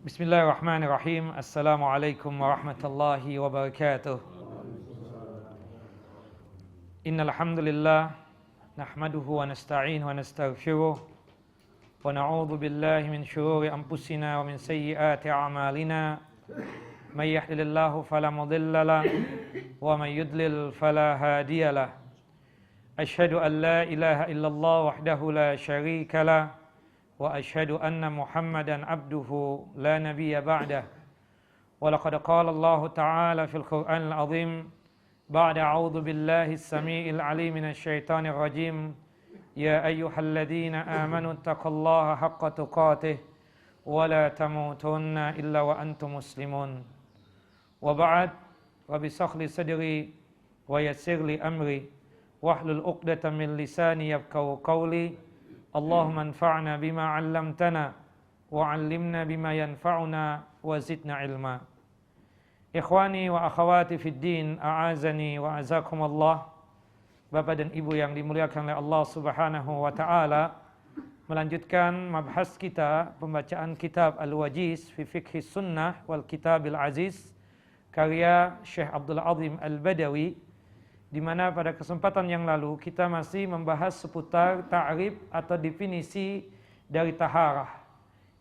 Bismillahirrahmanirrahim. Assalamualaikum warahmatullahi wabarakatuh. Innal hamdalillah nahmaduhu wa nasta'inuhu wa nastaghfiruh wa na'udzu billahi min shururi anfusina wa min sayyiati a'malina. May yahdihillahu fala mudilla lahu wa may yudlil fala hadiya lahu. Asyhadu an la ilaha illallah wahdahu la syarika lahu wa asyhadu anna Muhammadan abduhu la nabiyya ba'dah. Wa laqad qala Allah ta'ala fil Qur'anil 'azim ba'da a'udzu billahi as-sami'il 'alim minasy syaithanir rajim. Ya ayyuhalladzina amanu taqullaha haqqa tuqatih wa la tamutunna illa wa antum muslimun. Wa ba'd, rabbi shrah li sadri wa yassir li amri wahlul 'uqdatam min lisani yafqahu qawli. Allahumma anfa'na bima 'allamtana wa 'allimna bima yanfa'una wa zidna ilma. Ikhwani wa akhawati fid din, a'azani wa azakumullah. Bapak dan Ibu yang dimuliakan oleh Allah Subhanahu wa taala, melanjutkan mabhas kita pembacaan kitab Al-Wajiz fi Fiqh Sunnah wal Kitabil Aziz karya Syekh Abdul Azim Al-Badawi, di mana pada kesempatan yang lalu kita masih membahas seputar ta'rif atau definisi dari taharah,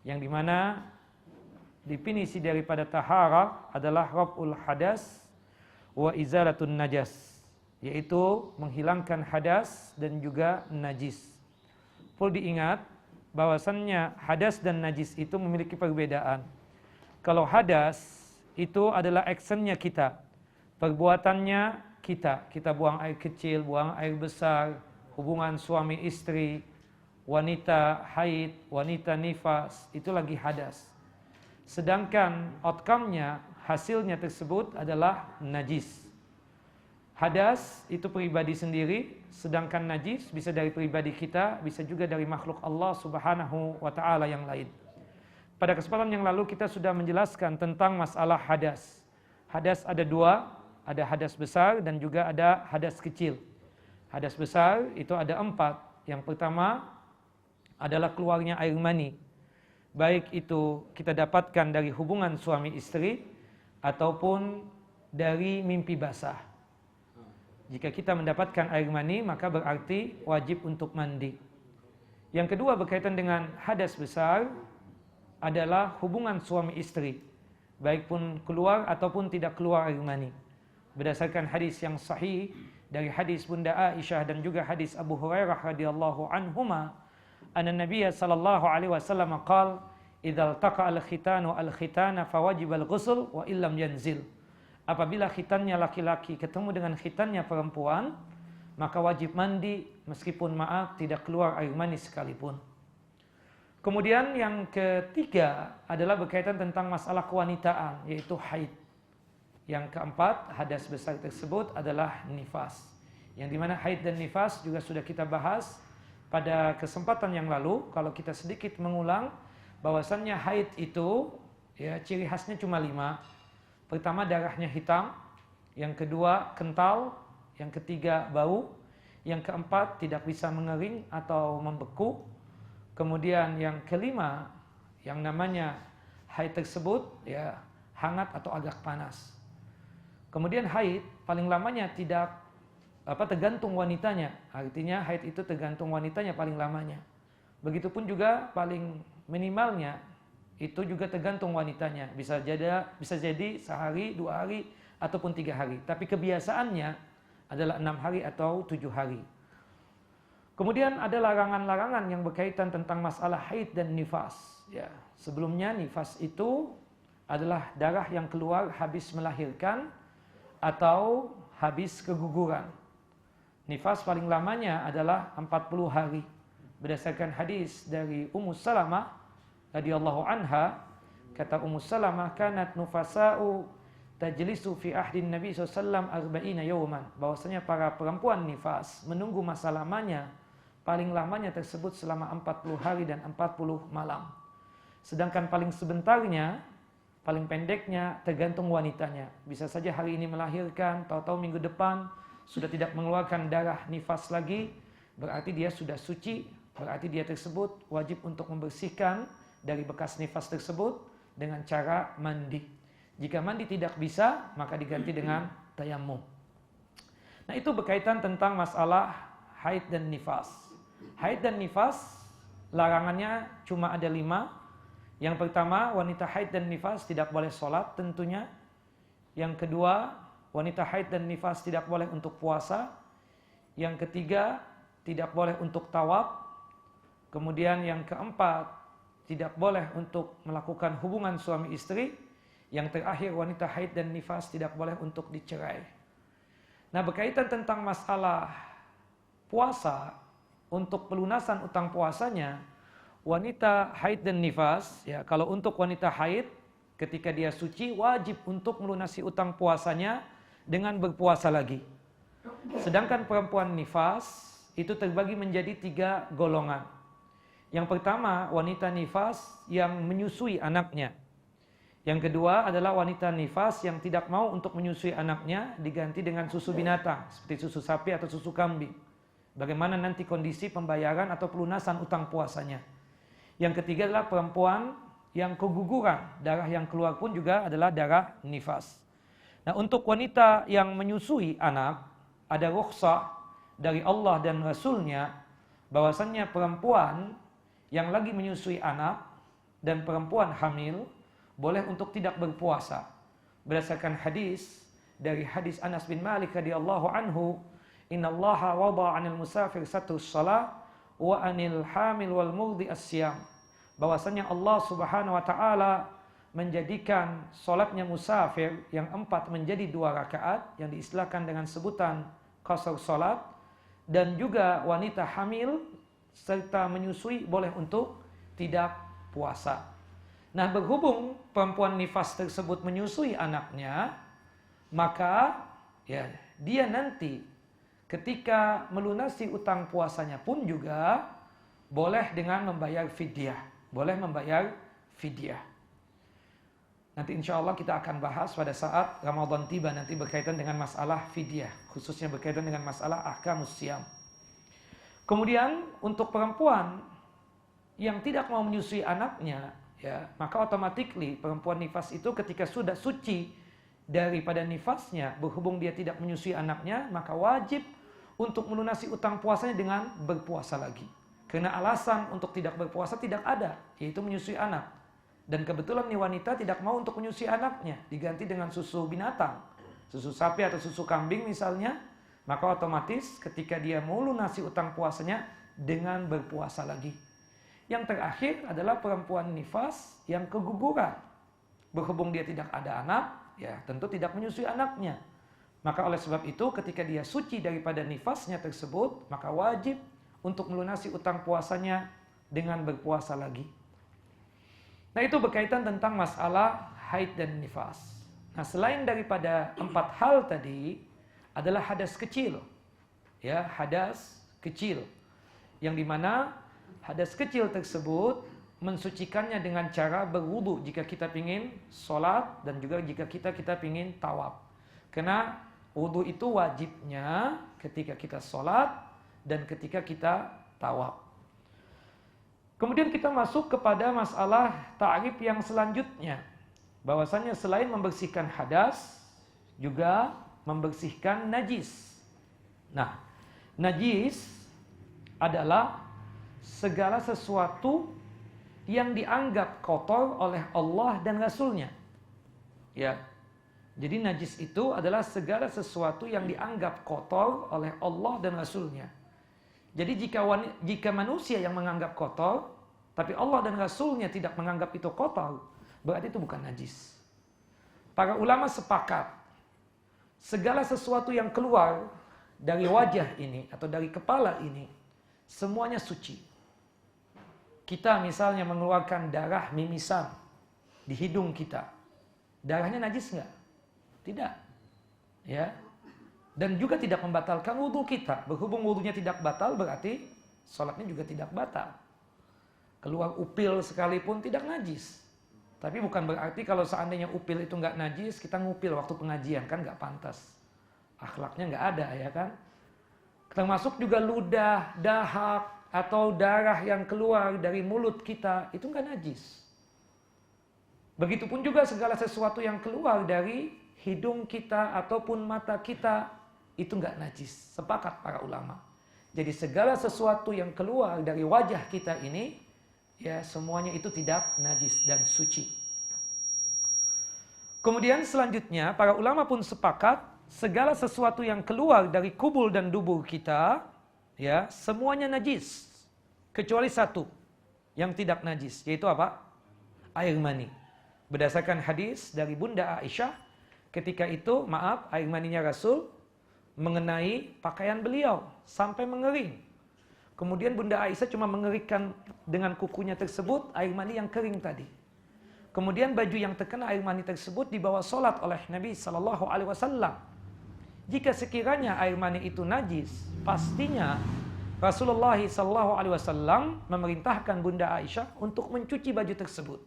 yang dimana definisi daripada taharah adalah raf'ul hadas wa izalatun najas, yaitu menghilangkan hadas dan juga najis. Perlu diingat bahwasannya hadas dan najis itu memiliki perbedaan. Kalau hadas itu adalah actionnya kita, perbuatannya kita buang air kecil, buang air besar, hubungan suami istri, wanita haid, wanita nifas, itu lagi hadas. Sedangkan outcome-nya, hasilnya tersebut adalah najis. Hadas itu pribadi sendiri, sedangkan najis bisa dari pribadi kita, bisa juga dari makhluk Allah Subhanahu wa taala yang lain. Pada kesempatan yang lalu kita sudah menjelaskan tentang masalah hadas. Hadas ada dua, ada hadas besar dan juga ada hadas kecil. Hadas besar itu ada 4. Yang pertama adalah keluarnya air mani. Baik itu kita dapatkan dari hubungan suami istri ataupun dari mimpi basah. Jika kita mendapatkan air mani, maka berarti wajib untuk mandi. Yang kedua berkaitan dengan hadas besar adalah hubungan suami istri, baik pun keluar ataupun tidak keluar air mani. Berdasarkan hadis yang sahih dari hadis Bunda Aisyah dan juga hadis Abu Hurairah radhiyallahu anhuma, anna Nabiy sallallahu alaihi wasallam qaal, "Idzal taqa al-khitanu al-khitana fawajib al-ghusl wa illam yanzil." Apabila khitannya laki-laki ketemu dengan khitannya perempuan, maka wajib mandi meskipun maaf tidak keluar air mani sekalipun. Kemudian yang ketiga adalah berkaitan tentang masalah kewanitaan, yaitu haid. Yang keempat, hadas besar tersebut adalah nifas, yang dimana haid dan nifas juga sudah kita bahas pada kesempatan yang lalu. Kalau kita sedikit mengulang, bahwasannya haid itu ya ciri khasnya cuma 5. Pertama, darahnya hitam. Yang kedua, kental. Yang ketiga, bau. Yang keempat, tidak bisa mengering atau membeku. Kemudian yang kelima, yang namanya haid tersebut ya hangat atau agak panas. Kemudian haid paling lamanya tergantung wanitanya. Artinya haid itu tergantung wanitanya paling lamanya. Begitupun juga paling minimalnya itu juga tergantung wanitanya. Bisa jadi sehari, 2 hari ataupun 3 hari. Tapi kebiasaannya adalah 6 hari atau 7 hari. Kemudian ada larangan-larangan yang berkaitan tentang masalah haid dan nifas. Ya, sebelumnya nifas itu adalah darah yang keluar habis melahirkan atau habis keguguran. Nifas paling lamanya adalah 40 hari. Berdasarkan hadis dari Ummu Salamah radhiyallahu anha, kata Ummu Salamah, kanat nufasa'u tajlisu fi ahdin Nabi SAW 40 yawman. Bahwasanya para perempuan nifas menunggu masa lamanya, paling lamanya tersebut selama 40 hari dan 40 malam. Sedangkan paling sebentarnya, paling pendeknya tergantung wanitanya. Bisa saja hari ini melahirkan, tahu-tahu minggu depan sudah tidak mengeluarkan darah nifas lagi, berarti dia sudah suci, berarti dia tersebut wajib untuk membersihkan dari bekas nifas tersebut dengan cara mandi. Jika mandi tidak bisa, maka diganti dengan tayamum. Nah, itu berkaitan tentang masalah haid dan nifas. Haid dan nifas larangannya cuma ada 5. Yang pertama, wanita haid dan nifas tidak boleh sholat tentunya. Yang kedua, wanita haid dan nifas tidak boleh untuk puasa. Yang ketiga, tidak boleh untuk tawaf. Kemudian yang keempat, tidak boleh untuk melakukan hubungan suami istri. Yang terakhir, wanita haid dan nifas tidak boleh untuk dicerai. Nah, berkaitan tentang masalah puasa, untuk pelunasan utang puasanya, wanita haid dan nifas, ya, kalau untuk wanita haid, ketika dia suci, wajib untuk melunasi utang puasanya dengan berpuasa lagi. Sedangkan perempuan nifas, itu terbagi menjadi 3 golongan. Yang pertama, wanita nifas yang menyusui anaknya. Yang kedua adalah wanita nifas yang tidak mau untuk menyusui anaknya diganti dengan susu binatang, seperti susu sapi atau susu kambing. Bagaimana nanti kondisi pembayaran atau pelunasan utang puasanya. Yang ketiga adalah perempuan yang keguguran, darah yang keluar pun juga adalah darah nifas. Nah, untuk wanita yang menyusui anak, ada rukhsah dari Allah dan Rasulnya, bahwasannya perempuan yang lagi menyusui anak dan perempuan hamil, boleh untuk tidak berpuasa. Berdasarkan hadis dari hadis Anas bin Malik radhiyallahu anhu, "Innallaha wada'a 'anil musafir satrus shalah wa 'anil hamil wal murdi as-siyam." Bahwasanya Allah Subhanahu wa taala menjadikan salatnya musafir yang 4 menjadi 2 rakaat yang diistilahkan dengan sebutan qasar salat, dan juga wanita hamil serta menyusui boleh untuk tidak puasa. Nah, berhubung perempuan nifas tersebut menyusui anaknya, maka ya dia nanti ketika melunasi utang puasanya pun juga boleh dengan membayar fidyah. Boleh membayar fidyah. Nanti insya Allah kita akan bahas pada saat Ramadan tiba nanti berkaitan dengan masalah fidyah, khususnya berkaitan dengan masalah ahkamus syiyam. Kemudian untuk perempuan yang tidak mau menyusui anaknya, ya, maka otomatikly perempuan nifas itu ketika sudah suci daripada nifasnya, berhubung dia tidak menyusui anaknya, maka wajib untuk melunasi utang puasanya dengan berpuasa lagi. Karena alasan untuk tidak berpuasa tidak ada, yaitu menyusui anak. Dan kebetulan nih wanita tidak mau untuk menyusui anaknya, diganti dengan susu binatang, susu sapi atau susu kambing misalnya, maka otomatis ketika dia mau lunasi utang puasanya dengan berpuasa lagi. Yang terakhir adalah perempuan nifas yang keguguran. Berhubung dia tidak ada anak, ya tentu tidak menyusui anaknya. Maka oleh sebab itu ketika dia suci daripada nifasnya tersebut, maka wajib untuk melunasi utang puasanya dengan berpuasa lagi. Nah, itu berkaitan tentang masalah haid dan nifas. Nah, selain daripada 4 hal tadi, adalah hadas kecil. Ya, hadas kecil. Yang dimana hadas kecil tersebut mensucikannya dengan cara berwudu jika kita ingin sholat dan juga jika kita ingin tawaf. Karena wudu itu wajibnya ketika kita sholat dan ketika kita tawaf. Kemudian kita masuk kepada masalah ta'rif yang selanjutnya. Bahwasanya selain membersihkan hadas, juga membersihkan najis. Nah, najis adalah segala sesuatu yang dianggap kotor oleh Allah dan Rasulnya. Ya. Jadi najis itu adalah segala sesuatu yang dianggap kotor oleh Allah dan Rasulnya. Jadi jika manusia yang menganggap kotor, tapi Allah dan Rasulnya tidak menganggap itu kotor, berarti itu bukan najis. Para ulama sepakat, segala sesuatu yang keluar dari wajah ini atau dari kepala ini, semuanya suci. Kita misalnya mengeluarkan darah mimisan di hidung kita, darahnya najis nggak? Tidak. Ya. Dan juga tidak membatalkan wudhu kita. Berhubung wudhunya tidak batal, berarti sholatnya juga tidak batal. Keluar upil sekalipun tidak najis. Tapi bukan berarti kalau seandainya upil itu nggak najis, kita ngupil waktu pengajian, kan nggak pantas. Akhlaknya nggak ada, ya kan? Termasuk juga ludah, dahak, atau darah yang keluar dari mulut kita, itu nggak najis. Begitupun juga segala sesuatu yang keluar dari hidung kita ataupun mata kita itu nggak najis. Sepakat para ulama. Jadi segala sesuatu yang keluar dari wajah kita ini, ya semuanya itu tidak najis dan suci. Kemudian selanjutnya para ulama pun sepakat segala sesuatu yang keluar dari kubul dan dubur kita, ya semuanya najis kecuali satu yang tidak najis, yaitu apa? Air mani. Berdasarkan hadis dari Bunda Aisyah, ketika itu air maninya Rasul mengenai pakaian beliau sampai mengering. Kemudian Bunda Aisyah cuma mengeringkan dengan kukunya tersebut air mani yang kering tadi. Kemudian baju yang terkena air mani tersebut dibawa sholat oleh Nabi Sallallahu Alaihi Wasallam. Jika sekiranya air mani itu najis, pastinya Rasulullah Sallallahu Alaihi Wasallam memerintahkan Bunda Aisyah untuk mencuci baju tersebut.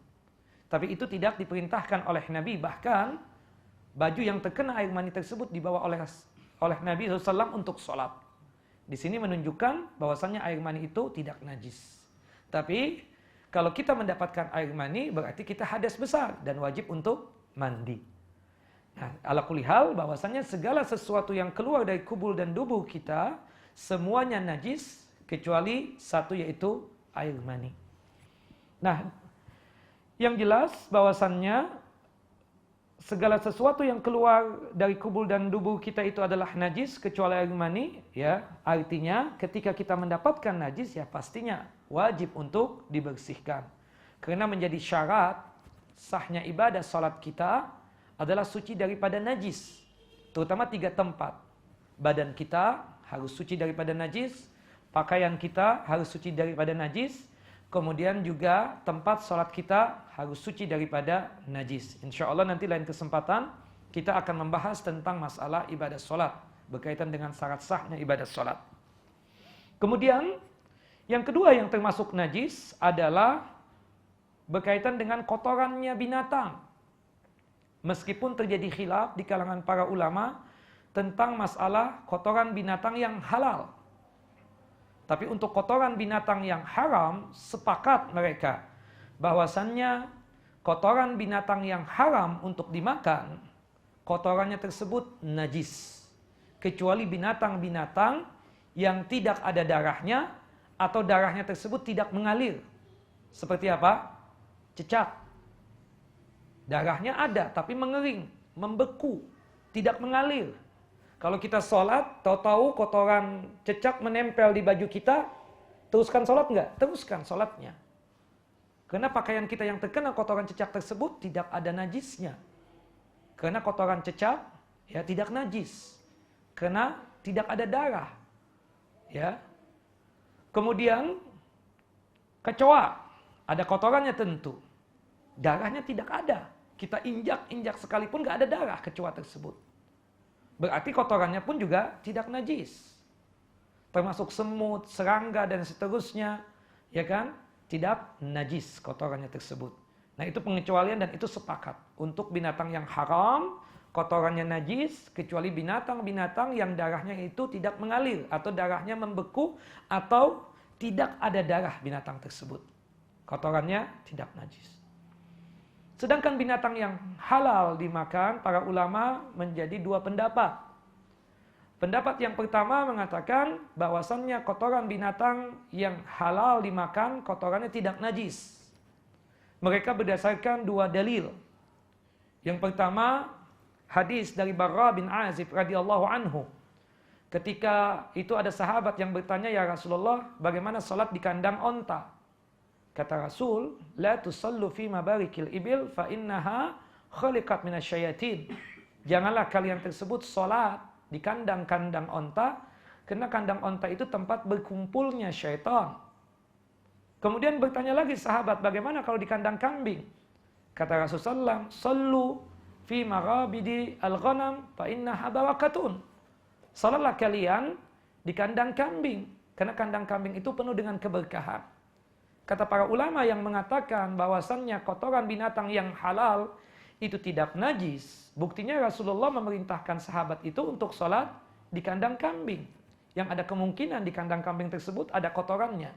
Tapi itu tidak diperintahkan oleh Nabi, bahkan baju yang terkena air mani tersebut dibawa oleh Nabi SAW untuk sholat. Di sini menunjukkan bahwasannya air mani itu tidak najis. Tapi kalau kita mendapatkan air mani berarti kita hadas besar dan wajib untuk mandi. Nah, ala kulli hal bahwasannya segala sesuatu yang keluar dari kubul dan dubur kita semuanya najis kecuali satu, yaitu air mani. Nah, yang jelas bahwasannya segala sesuatu yang keluar dari kubul dan dubur kita itu adalah najis kecuali air mani, ya. Artinya ketika kita mendapatkan najis ya pastinya wajib untuk dibersihkan. Karena menjadi syarat sahnya ibadah salat kita adalah suci daripada najis. Terutama 3 tempat. Badan kita harus suci daripada najis, pakaian kita harus suci daripada najis, kemudian juga tempat sholat kita harus suci daripada najis. Insya Allah nanti lain kesempatan kita akan membahas tentang masalah ibadah sholat berkaitan dengan syarat sahnya ibadah sholat. Kemudian yang kedua yang termasuk najis adalah berkaitan dengan kotorannya binatang. Meskipun terjadi khilaf di kalangan para ulama tentang masalah kotoran binatang yang halal. Tapi untuk kotoran binatang yang haram, sepakat mereka bahwasannya kotoran binatang yang haram untuk dimakan, kotorannya tersebut najis. Kecuali binatang-binatang yang tidak ada darahnya atau darahnya tersebut tidak mengalir. Seperti apa? Cecak. Darahnya ada tapi mengering, membeku, tidak mengalir. Kalau kita sholat, tahu-tahu kotoran cecak menempel di baju kita, teruskan sholat nggak? Teruskan sholatnya. Karena pakaian kita yang terkena kotoran cecak tersebut tidak ada najisnya. Karena kotoran cecak ya tidak najis. Karena tidak ada darah. Ya. Kemudian kecoa, ada kotorannya tentu. Darahnya tidak ada. Kita injak-injak sekalipun nggak ada darah kecoa tersebut. Berarti kotorannya pun juga tidak najis. Termasuk semut, serangga dan seterusnya, ya kan? Tidak najis kotorannya tersebut. Nah, itu pengecualian dan itu sepakat. Untuk binatang yang haram, kotorannya najis kecuali binatang-binatang yang darahnya itu tidak mengalir atau darahnya membeku atau tidak ada darah binatang tersebut. Kotorannya tidak najis. Sedangkan binatang yang halal dimakan, para ulama menjadi 2 pendapat. Pendapat yang pertama mengatakan bahwasannya kotoran binatang yang halal dimakan, kotorannya tidak najis. Mereka berdasarkan 2 dalil. Yang pertama, hadis dari Barra bin Azib radhiyallahu anhu. Ketika itu ada sahabat yang bertanya, "Ya Rasulullah, bagaimana salat di kandang onta?" Kata Rasul, "La tusallu fi mabarikil ibil fa innaha khuliqat minasyayatin." Janganlah kalian tersebut salat di kandang-kandang onta, karena kandang onta itu tempat berkumpulnya syaitan. Kemudian bertanya lagi sahabat, bagaimana kalau di kandang kambing? Kata Rasulullah, "Sallu fi marabidi al-ghanam fa innaha barakatun." Salatlah kalian di kandang kambing, karena kandang kambing itu penuh dengan keberkahan. Kata para ulama yang mengatakan bahwasannya kotoran binatang yang halal itu tidak najis. Buktinya Rasulullah memerintahkan sahabat itu untuk sholat di kandang kambing. Yang ada kemungkinan di kandang kambing tersebut ada kotorannya.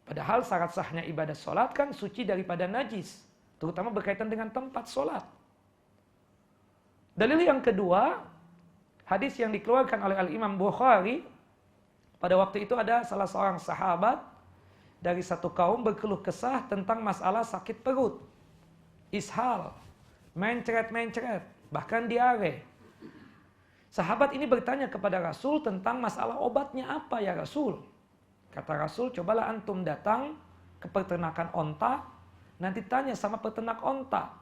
Padahal syarat sahnya ibadah sholat kan suci daripada najis. terutama berkaitan dengan tempat sholat. Dalil yang kedua, hadis yang dikeluarkan oleh Al-Imam Bukhari. Pada waktu itu ada salah seorang sahabat dari satu kaum berkeluh kesah tentang masalah sakit perut, ishal, mencret-mencret, bahkan diare. Sahabat ini bertanya kepada Rasul tentang masalah obatnya apa ya Rasul. Kata Rasul, cobalah antum datang ke peternakan onta, nanti tanya sama peternak onta,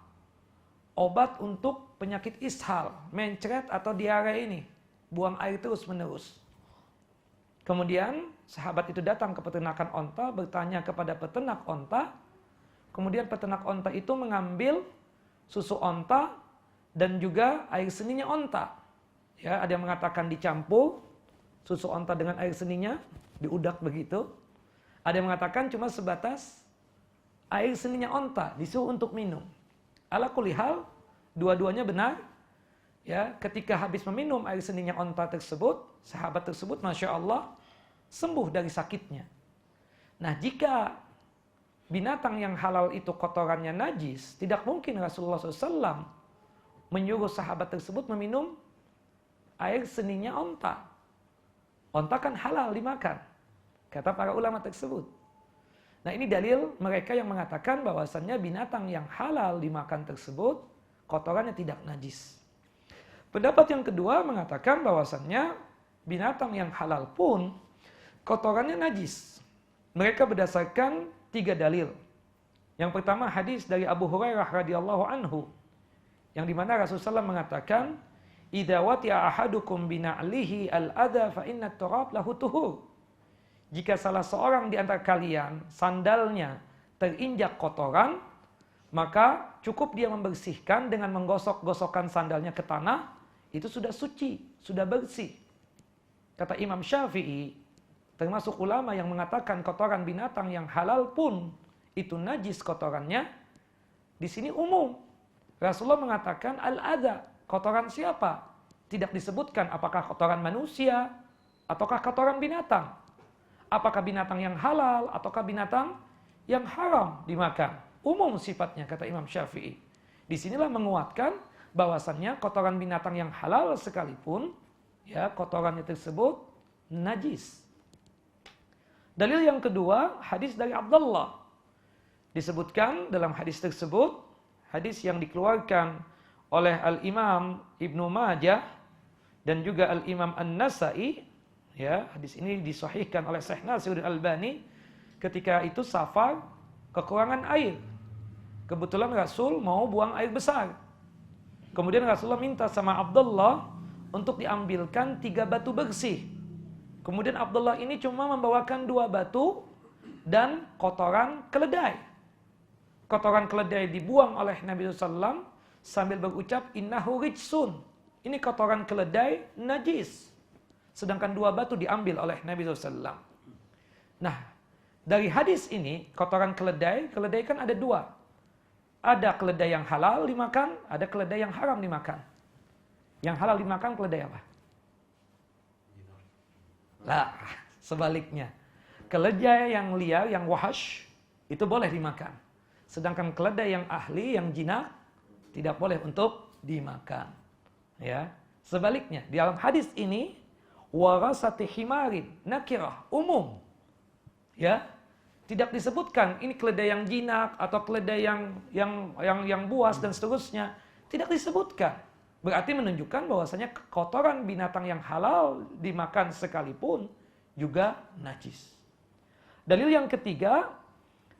obat untuk penyakit ishal, mencret atau diare ini, buang air terus menerus. Kemudian sahabat itu datang ke peternakan onta, bertanya kepada peternak onta, kemudian peternak onta itu mengambil susu onta dan juga air seninya onta. Ya, ada yang mengatakan dicampur susu onta dengan air seninya, diudak begitu. Ada yang mengatakan cuma sebatas air seninya onta, disuruh untuk minum. Ala kulli hal, dua-duanya benar. Ya, ketika habis meminum air seninya onta tersebut, sahabat tersebut Masya Allah sembuh dari sakitnya. Nah, jika binatang yang halal itu kotorannya najis, tidak mungkin Rasulullah SAW menyuruh sahabat tersebut meminum air seninya onta. Onta kan halal dimakan, kata para ulama tersebut. Nah, ini dalil mereka yang mengatakan bahwasannya binatang yang halal dimakan tersebut kotorannya tidak najis. Pendapat yang kedua mengatakan bahwasannya binatang yang halal pun kotorannya najis. Mereka berdasarkan 3 dalil. Yang pertama hadis dari Abu Hurairah radhiyallahu anhu, yang dimana Rasulullah SAW mengatakan, "Idza wati'a ahadukum bina'lihi al-adha fa inna at-turab lahu tuhur." Jika salah seorang di antara kalian sandalnya terinjak kotoran, maka cukup dia membersihkan dengan menggosok-gosokkan sandalnya ke tanah, itu sudah suci, sudah bersih. Kata Imam Syafi'i, termasuk ulama yang mengatakan kotoran binatang yang halal pun itu najis kotorannya, di sini umum. Rasulullah mengatakan al-adha, kotoran siapa? Tidak disebutkan apakah kotoran manusia ataukah kotoran binatang. Apakah binatang yang halal ataukah binatang yang haram dimakan. Umum sifatnya, kata Imam Syafi'i. Disinilah menguatkan bahwasannya kotoran binatang yang halal sekalipun, ya, kotorannya tersebut najis. Dalil yang kedua, hadis dari Abdullah. Disebutkan dalam hadis tersebut, hadis yang dikeluarkan oleh Al-Imam Ibnu Majah dan juga Al-Imam An-Nasa'i. Ya, hadis ini disahihkan oleh Syekh Nasiruddin Albani. Ketika itu safar, kekurangan air. Kebetulan Rasul mau buang air besar. Kemudian Rasulullah minta sama Abdullah untuk diambilkan 3 batu bersih. Kemudian Abdullah ini cuma membawakan 2 batu dan kotoran keledai. Kotoran keledai dibuang oleh Nabi SAW sambil berucap, "Innahu rijsun." Ini kotoran keledai najis. Sedangkan 2 batu diambil oleh Nabi SAW. Nah, dari hadis ini, kotoran keledai kan ada 2. Ada keledai yang halal dimakan, ada keledai yang haram dimakan. Yang halal dimakan keledai apa? Lah, sebaliknya. Keledai yang liar, yang wahash, itu boleh dimakan. Sedangkan keledai yang ahli, yang jinak, tidak boleh untuk dimakan. Ya, sebaliknya, di dalam hadis ini, warasati himarin nakirah, umum. Ya, tidak disebutkan ini keledai yang jinak atau keledai yang buas dan seterusnya, tidak disebutkan. Berarti menunjukkan bahwasanya kotoran binatang yang halal dimakan sekalipun juga najis. Dalil yang ketiga,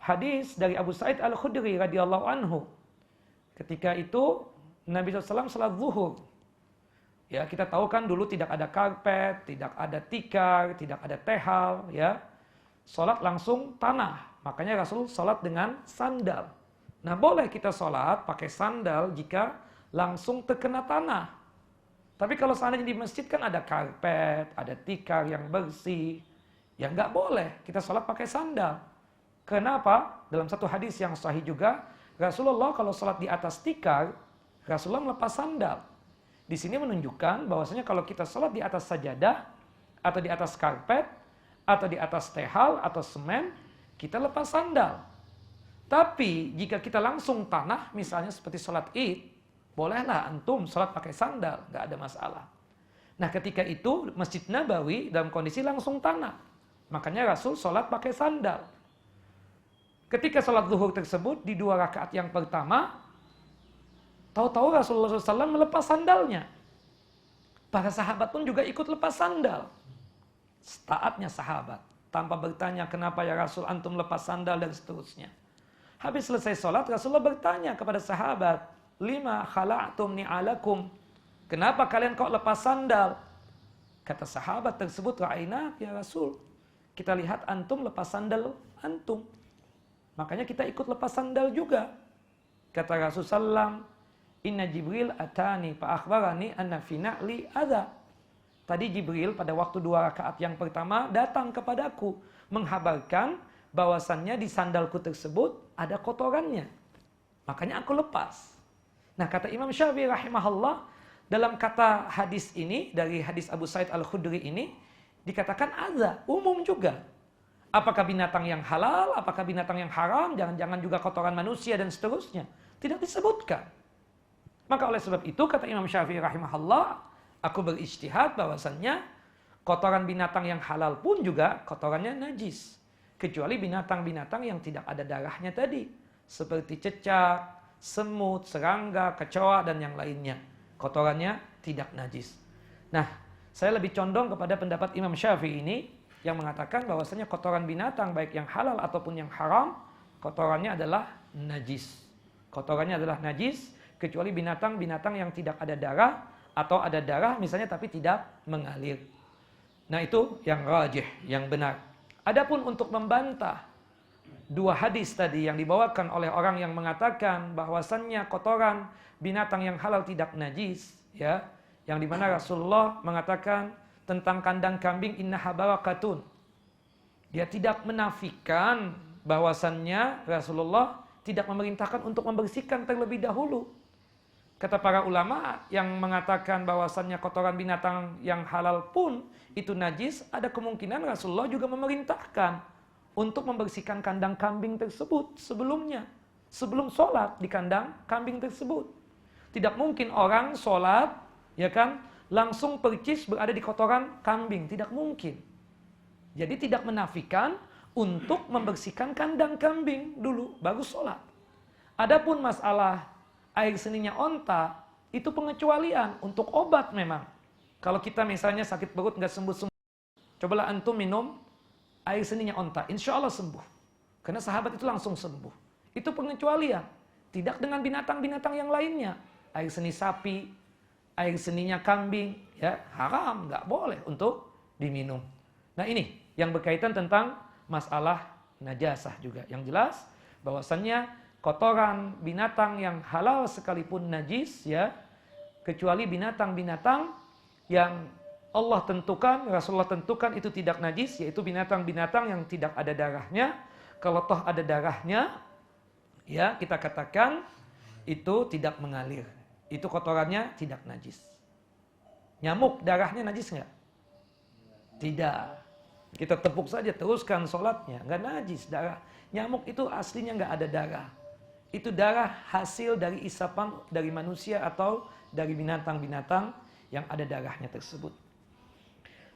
hadis dari Abu Sa'id Al-Khudri radhiyallahu anhu. Ketika itu Nabi SAW salat zuhur. Ya, kita tahu kan dulu tidak ada karpet, tidak ada tikar, tidak ada tehal, ya. Salat langsung tanah. Makanya Rasul salat dengan sandal. Nah, boleh kita salat pakai sandal jika langsung terkena tanah. Tapi kalau seandainya di masjid kan ada karpet, ada tikar yang bersih, ya nggak boleh kita salat pakai sandal. Kenapa? Dalam satu hadis yang sahih juga, Rasulullah kalau salat di atas tikar, Rasulullah melepas sandal. Di sini menunjukkan bahwasanya kalau kita sholat di atas sajadah, atau di atas karpet, atau di atas tehal, atau semen, kita lepas sandal. Tapi jika kita langsung tanah, misalnya seperti sholat id, bolehlah antum sholat pakai sandal, nggak ada masalah. Nah ketika itu Masjid Nabawi dalam kondisi langsung tanah. Makanya Rasul sholat pakai sandal. Ketika sholat zuhur tersebut di 2 rakaat yang pertama, tahu-tahu Rasulullah SAW melepas sandalnya. Para sahabat pun juga ikut lepas sandal. Taatnya sahabat. Tanpa bertanya kenapa ya Rasul antum lepas sandal dan seterusnya. Habis selesai sholat, Rasulullah bertanya kepada sahabat, "Lima khala'tum ni'alakum?" Kenapa kalian kok lepas sandal? Kata sahabat tersebut, "Ra'ainak ya Rasul. Kita lihat antum lepas sandal antum. Makanya kita ikut lepas sandal juga." Kata Rasulullah, "Inna Jibril atani fa akhbarani anna fi na'li adza." Tadi Jibril pada waktu 2 rakaat yang pertama datang kepadaku menghabarkan bahwasannya di sandalku tersebut ada kotorannya. Makanya aku lepas. Nah kata Imam Syafi'i rahimahullah, dalam kata hadis ini, dari hadis Abu Sa'id Al-Khudri ini, dikatakan adza, umum juga. Apakah binatang yang halal, apakah binatang yang haram, jangan-jangan juga kotoran manusia dan seterusnya. Tidak disebutkan. Maka oleh sebab itu kata Imam Syafi'i rahimahullah, aku berijtihad bahwasannya kotoran binatang yang halal pun juga kotorannya najis. Kecuali binatang-binatang yang tidak ada darahnya tadi. Seperti cecak, semut, serangga, kecoa, dan yang lainnya. Kotorannya tidak najis. Nah, saya lebih condong kepada pendapat Imam Syafi'i ini yang mengatakan bahwasanya kotoran binatang baik yang halal ataupun yang haram, kotorannya adalah najis. Kotorannya adalah najis kecuali binatang-binatang yang tidak ada darah atau ada darah misalnya tapi tidak mengalir. Nah, itu yang rajih, yang benar. Adapun untuk membantah 2 hadis tadi yang dibawakan oleh orang yang mengatakan bahwasannya kotoran binatang yang halal tidak najis, ya, yang dimana Rasulullah mengatakan tentang kandang kambing innaha barakatun. Dia tidak menafikan bahwasannya Rasulullah tidak memerintahkan untuk membersihkan terlebih dahulu. Kata para ulama yang mengatakan bahwasannya kotoran binatang yang halal pun itu najis, ada kemungkinan Rasulullah juga memerintahkan untuk membersihkan kandang kambing tersebut sebelumnya. Sebelum sholat di kandang kambing tersebut. Tidak mungkin orang sholat, ya kan, langsung percis berada di kotoran kambing. Tidak mungkin. Jadi tidak menafikan untuk membersihkan kandang kambing dulu, baru sholat. Adapun masalah air seninya onta, itu pengecualian untuk obat memang. Kalau kita misalnya sakit perut nggak sembuh-sembuh, cobalah antum minum air seninya onta, insya Allah sembuh. Karena sahabat itu langsung sembuh. Itu pengecualian. Tidak dengan binatang-binatang yang lainnya. Air seni sapi, air seninya kambing, ya haram, nggak boleh untuk diminum. Nah ini yang berkaitan tentang masalah najasah juga. Yang jelas bahwasannya kotoran binatang yang halal sekalipun najis, ya, kecuali binatang-binatang yang Allah tentukan, Rasulullah tentukan itu tidak najis, yaitu binatang-binatang yang tidak ada darahnya. Kalau toh ada darahnya, ya kita katakan itu tidak mengalir. Itu kotorannya tidak najis. Nyamuk darahnya najis nggak? Tidak. Kita tepuk saja, teruskan sholatnya, nggak najis darah. Nyamuk itu aslinya nggak ada darah. Itu darah hasil dari isapan dari manusia atau dari binatang-binatang yang ada darahnya tersebut.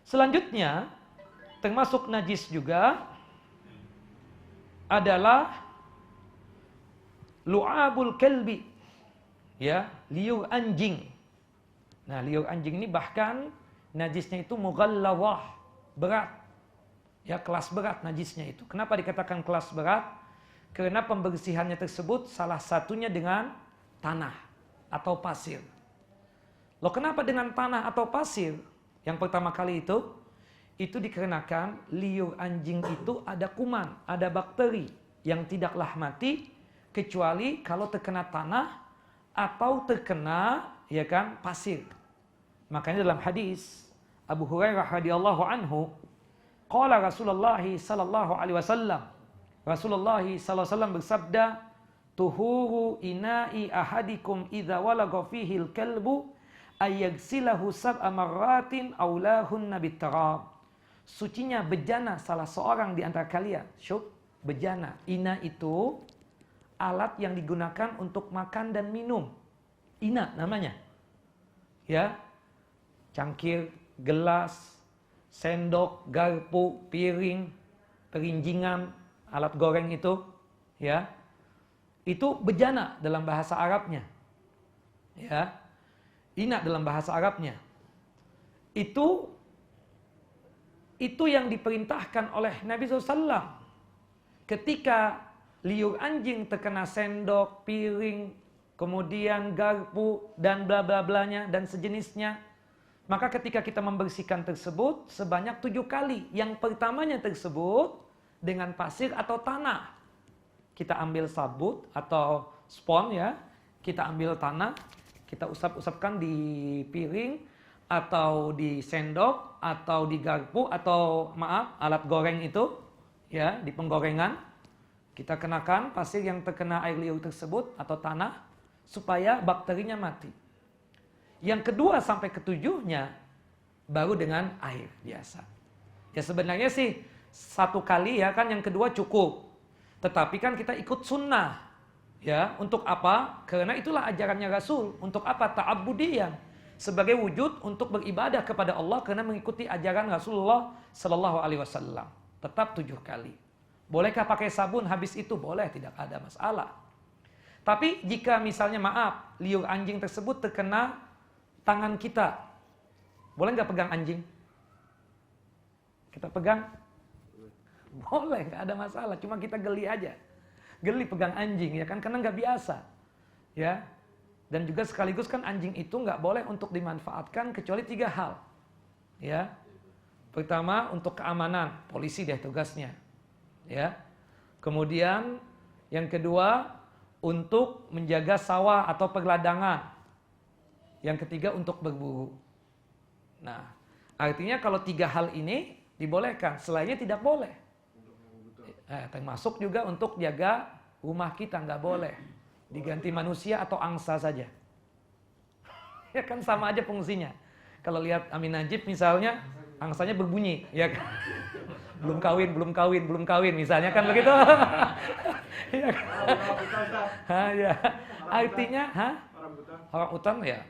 Selanjutnya, termasuk najis juga adalah lu'abul kalbi, ya, liur anjing. Nah, liur anjing ini bahkan najisnya itu mughallawah, berat. Ya, kelas berat najisnya itu. Kenapa dikatakan kelas berat? Karena pembersihannya tersebut salah satunya dengan tanah atau pasir. Loh, kenapa dengan tanah atau pasir? Yang pertama kali itu dikarenakan liur anjing itu ada kuman, ada bakteri yang tidaklah mati kecuali kalau terkena tanah atau terkena, ya kan, pasir. Makanya dalam hadis Abu Hurairah radhiyallahu anhu, qala Rasulullah sallallahu alaihi wasallam, Rasulullah sallallahu alaihi wasallam bersabda, tuhuru ina'i ahadikum idza walagha fihi al-kalbu ayyagsilahu sab'a marratin aw lahunna bitarab. Sucinya bejana salah seorang di antara kalian. Syuk, bejana. Ina itu alat yang digunakan untuk makan dan minum. Ina namanya. Ya. Cangkir, gelas, sendok, garpu, piring, perinjingan, alat goreng itu, ya. Itu bejana dalam bahasa Arabnya. Ya. Ina dalam bahasa Arabnya. Itu yang diperintahkan oleh Nabi SAW. Ketika liur anjing terkena sendok, piring, kemudian garpu, dan bla bla blanya, dan sejenisnya, maka ketika kita membersihkan tersebut sebanyak 7 kali. Yang pertamanya tersebut dengan pasir atau tanah. Kita ambil sabut atau spon, ya, kita ambil tanah, kita usap-usapkan di piring, atau di sendok, atau di garpu, atau maaf, alat goreng itu, ya, di penggorengan. Kita kenakan pasir yang terkena air liur tersebut atau tanah, supaya bakterinya mati. Yang kedua sampai ketujuhnya, baru dengan air biasa. Ya sebenarnya sih 1 kali ya kan, yang kedua cukup. Tetapi kan kita ikut sunnah. Ya, untuk apa? Karena itulah ajarannya Rasul. Untuk apa? Ta'abbudiyan. Sebagai wujud untuk beribadah kepada Allah karena mengikuti ajaran Rasulullah Sallallahu Alaihi Wasallam. Tetap 7 kali. Bolehkah pakai sabun habis itu? Boleh, tidak ada masalah. Tapi jika misalnya maaf, liur anjing tersebut terkena tangan kita, boleh nggak pegang anjing? Kita pegang? Boleh, nggak ada masalah. Cuma kita geli aja. Geli pegang anjing ya kan, karena nggak biasa. Ya. Dan juga sekaligus kan anjing itu nggak boleh untuk dimanfaatkan kecuali 3 hal. Ya. Pertama untuk keamanan, polisi deh tugasnya. Ya. Kemudian yang kedua untuk menjaga sawah atau perladangan. Yang ketiga untuk berburu. Nah, artinya kalau 3 hal ini dibolehkan, selainnya tidak boleh. Termasuk juga untuk jaga rumah kita, nggak boleh. Diganti manusia atau angsa saja. Ya kan sama aja fungsinya. Kalau lihat Amin Najib misalnya, angsanya berbunyi, ya kan? Belum kawin misalnya kan begitu. Ya kan? Ya. Artinya, orang hutan ya?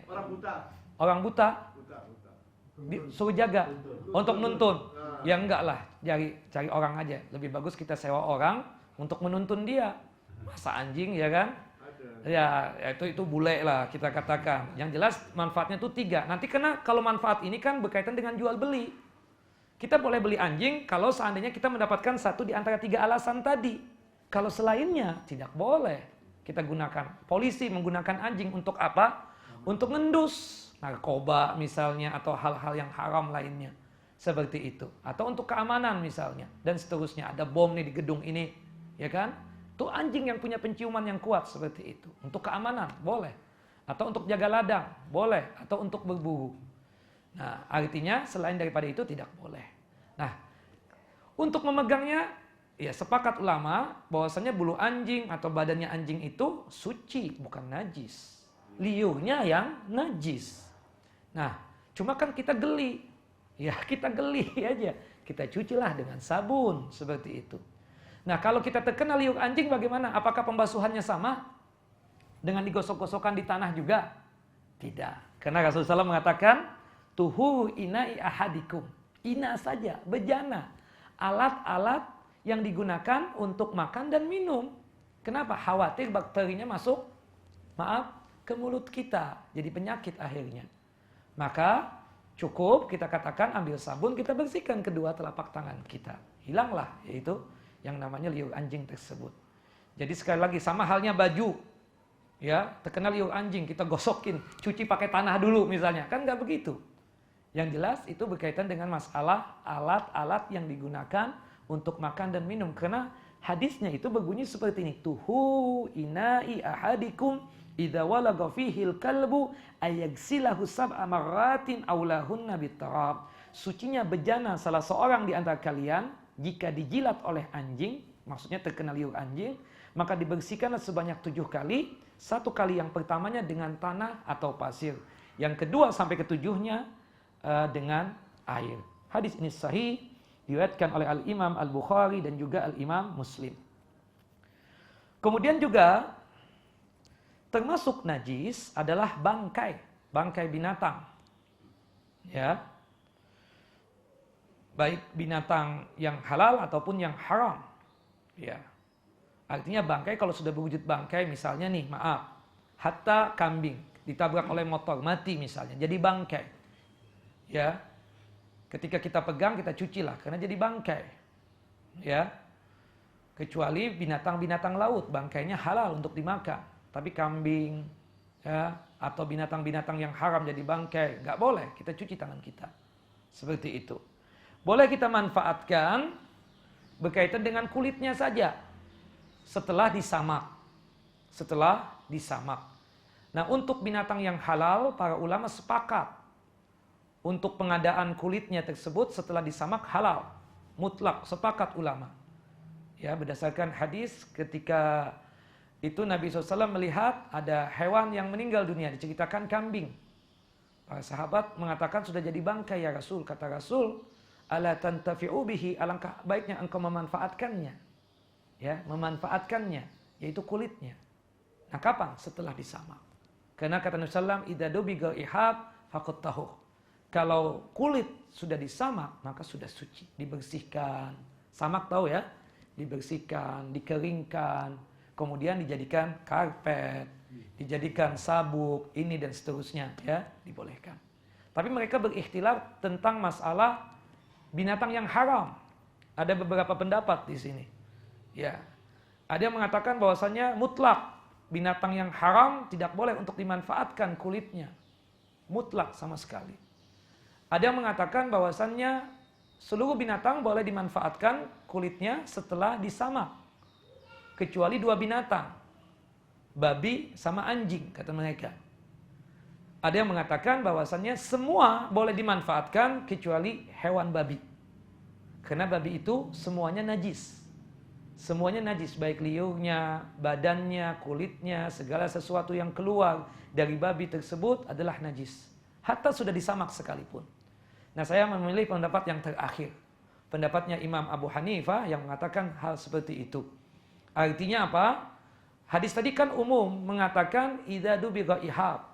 Orang buta. Suruh jaga untuk nuntun. Ya enggak lah, cari orang aja. Lebih bagus kita sewa orang untuk menuntun dia. Masa anjing ya kan? Ya itu bule lah kita katakan. Yang jelas manfaatnya itu 3. Nanti karena kalau manfaat ini kan berkaitan dengan jual beli. Kita boleh beli anjing kalau seandainya kita mendapatkan 1 di antara 3 alasan tadi. Kalau selainnya tidak boleh kita gunakan. Polisi menggunakan anjing untuk apa? Untuk ngendus narkoba misalnya atau hal-hal yang haram lainnya. Seperti itu. Atau untuk keamanan misalnya. Dan seterusnya. Ada bom nih di gedung ini. Ya kan? Itu anjing yang punya penciuman yang kuat seperti itu. Untuk keamanan, boleh. Atau untuk jaga ladang, boleh. Atau untuk berburu. Nah, artinya selain daripada itu tidak boleh. Nah, untuk memegangnya, ya sepakat ulama bahwasanya bulu anjing atau badannya anjing itu suci, bukan najis. Liurnya yang najis. Nah, cuma kan kita geli. Ya, kita geli aja. Kita cucilah dengan sabun, seperti itu. Nah, kalau kita terkena liur anjing bagaimana? Apakah pembasuhannya sama? Dengan digosok-gosokkan di tanah juga? Tidak. Karena Rasulullah SAW mengatakan, Tuhuru ina'i ahadikum. Ina saja, bejana. Alat-alat yang digunakan untuk makan dan minum. Kenapa? Khawatir bakterinya masuk, ke mulut kita. Jadi penyakit akhirnya. Maka cukup kita katakan ambil sabun, kita bersihkan kedua telapak tangan kita. Hilanglah, yaitu yang namanya liur anjing tersebut. Jadi sekali lagi sama halnya baju. Ya, terkena liur anjing, kita gosokin, cuci pakai tanah dulu misalnya. Kan nggak begitu. Yang jelas itu berkaitan dengan masalah alat-alat yang digunakan untuk makan dan minum. Karena hadisnya itu berbunyi seperti ini. Tuhu ina'i ahadikum idza walagha fihil kalbu ayaghsilahu sab'a marratin aw lahunna bitarab. Sucinya bejana salah seorang di antara kalian jika dijilat oleh anjing, maksudnya terkena liur anjing, maka dibersihkanlah sebanyak 7 kali. 1 kali yang pertamanya dengan tanah atau pasir. Yang kedua sampai ketujuhnya dengan air. Hadis ini sahih, diriwayatkan oleh Al-Imam Al-Bukhari dan juga Al-Imam Muslim. Kemudian juga termasuk najis adalah bangkai binatang. Ya. Baik binatang yang halal ataupun yang haram. Ya. Artinya bangkai kalau sudah berwujud bangkai, misalnya nih, maaf, hatta kambing ditabrak oleh motor mati misalnya, jadi bangkai. Ya. Ketika kita pegang kita cucilah karena jadi bangkai. Ya. Kecuali binatang-binatang laut, bangkainya halal untuk dimakan. Tapi kambing, ya, atau binatang-binatang yang haram jadi bangkai, nggak boleh, kita cuci tangan kita. Seperti itu. Boleh kita manfaatkan berkaitan dengan kulitnya saja setelah disamak. Nah, untuk binatang yang halal, para ulama sepakat untuk pengadaan kulitnya tersebut setelah disamak halal. Mutlak, sepakat ulama. Ya, berdasarkan hadis ketika itu Nabi SAW melihat ada hewan yang meninggal dunia, diceritakan kambing. Para sahabat mengatakan sudah jadi bangkai ya Rasul. Kata Rasul, ala tantafi'u bihi, alangkah baiknya engkau memanfaatkannya. Ya, memanfaatkannya, yaitu kulitnya. Nah, kapan? Setelah disamak. Karena kata Nabi SAW, idza dubiga ihab faqad tahur. Kalau kulit sudah disamak, maka sudah suci, dibersihkan. Samak tahu ya? Dibersihkan, dikeringkan, kemudian dijadikan karpet, dijadikan sabuk, ini dan seterusnya, ya, dibolehkan. Tapi mereka berikhtilaf tentang masalah binatang yang haram. Ada beberapa pendapat di sini. Ya. Ada yang mengatakan bahwasanya mutlak binatang yang haram tidak boleh untuk dimanfaatkan kulitnya. Mutlak sama sekali. Ada yang mengatakan bahwasannya seluruh binatang boleh dimanfaatkan kulitnya setelah disamak. Kecuali dua binatang. Babi sama anjing, kata mereka. Ada yang mengatakan bahwasannya semua boleh dimanfaatkan kecuali hewan babi. Karena babi itu semuanya najis. Semuanya najis, baik liurnya, badannya, kulitnya, segala sesuatu yang keluar dari babi tersebut adalah najis. Hatta sudah disamak sekalipun. Nah, saya memilih pendapat yang terakhir. Pendapatnya Imam Abu Hanifah yang mengatakan hal seperti itu. Artinya apa? Hadis tadi kan umum mengatakan idza dubiga ihab.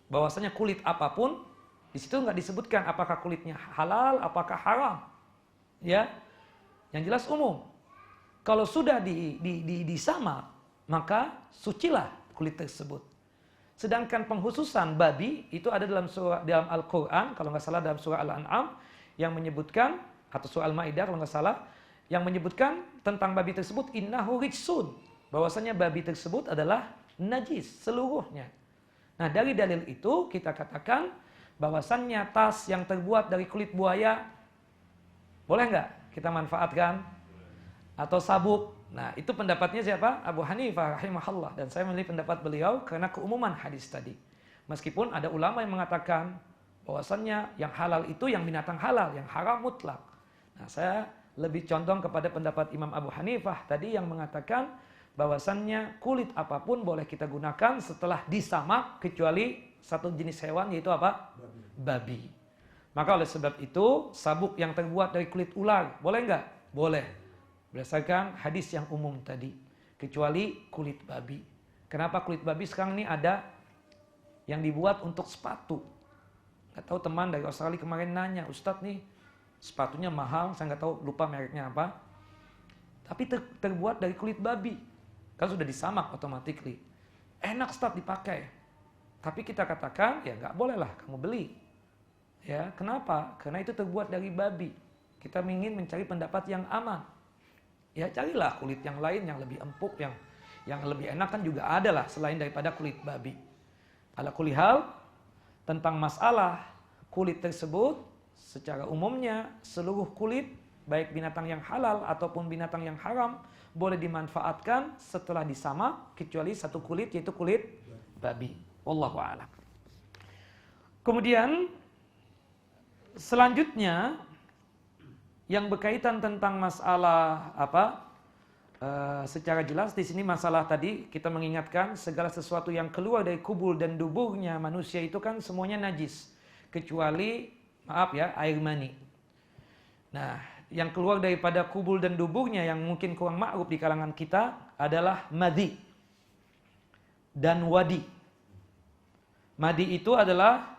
Bahwasanya kulit apapun, di situ nggak disebutkan apakah kulitnya halal, apakah haram. Ya. Yang jelas umum. Kalau sudah disamak, maka sucilah kulit tersebut. Sedangkan penghususan babi itu ada dalam Al-Quran, kalau nggak salah dalam surah Al-An'am, yang menyebutkan, atau surah Al-Ma'idah kalau nggak salah, yang menyebutkan tentang babi tersebut, innahu rijsun, bahwasanya babi tersebut adalah najis seluruhnya. Nah, dari dalil itu kita katakan bahwasannya tas yang terbuat dari kulit buaya, boleh nggak kita manfaatkan? Atau sabuk. Nah, itu pendapatnya siapa? Abu Hanifah rahimahullah. Dan saya memilih pendapat beliau karena keumuman hadis tadi. Meskipun ada ulama yang mengatakan bahwasannya yang halal itu yang binatang halal, yang haram mutlak. Nah, saya lebih condong kepada pendapat Imam Abu Hanifah tadi yang mengatakan bahwasannya kulit apapun boleh kita gunakan setelah disamak kecuali satu jenis hewan, yaitu apa? Babi. Maka oleh sebab itu sabuk yang terbuat dari kulit ular boleh nggak? Boleh. Berdasarkan hadis yang umum tadi. Kecuali kulit babi. Kenapa kulit babi sekarang ini ada yang dibuat untuk sepatu? Nggak tahu, teman dari Australia kemarin nanya, Ustadz nih sepatunya mahal, saya nggak tahu, lupa mereknya apa. Tapi terbuat dari kulit babi. Kan sudah disamak automatically. Enak Ustadz dipakai. Tapi kita katakan ya nggak boleh lah kamu beli. Ya, kenapa? Karena itu terbuat dari babi. Kita ingin mencari pendapat yang aman. Ya, carilah kulit yang lain yang lebih empuk, yang lebih enak kan juga ada lah selain daripada kulit babi. Ala kulli hal, tentang masalah kulit tersebut, secara umumnya seluruh kulit, baik binatang yang halal ataupun binatang yang haram, boleh dimanfaatkan setelah disamak, kecuali satu kulit, yaitu kulit babi. Wallahu a'lam. Kemudian, selanjutnya, yang berkaitan tentang masalah apa? Secara jelas di sini masalah tadi kita mengingatkan segala sesuatu yang keluar dari kubul dan duburnya manusia itu kan semuanya najis, kecuali maaf ya, air mani. Nah, yang keluar daripada kubul dan duburnya yang mungkin kurang ma'ruf di kalangan kita adalah madhi dan wadi. Madhi itu adalah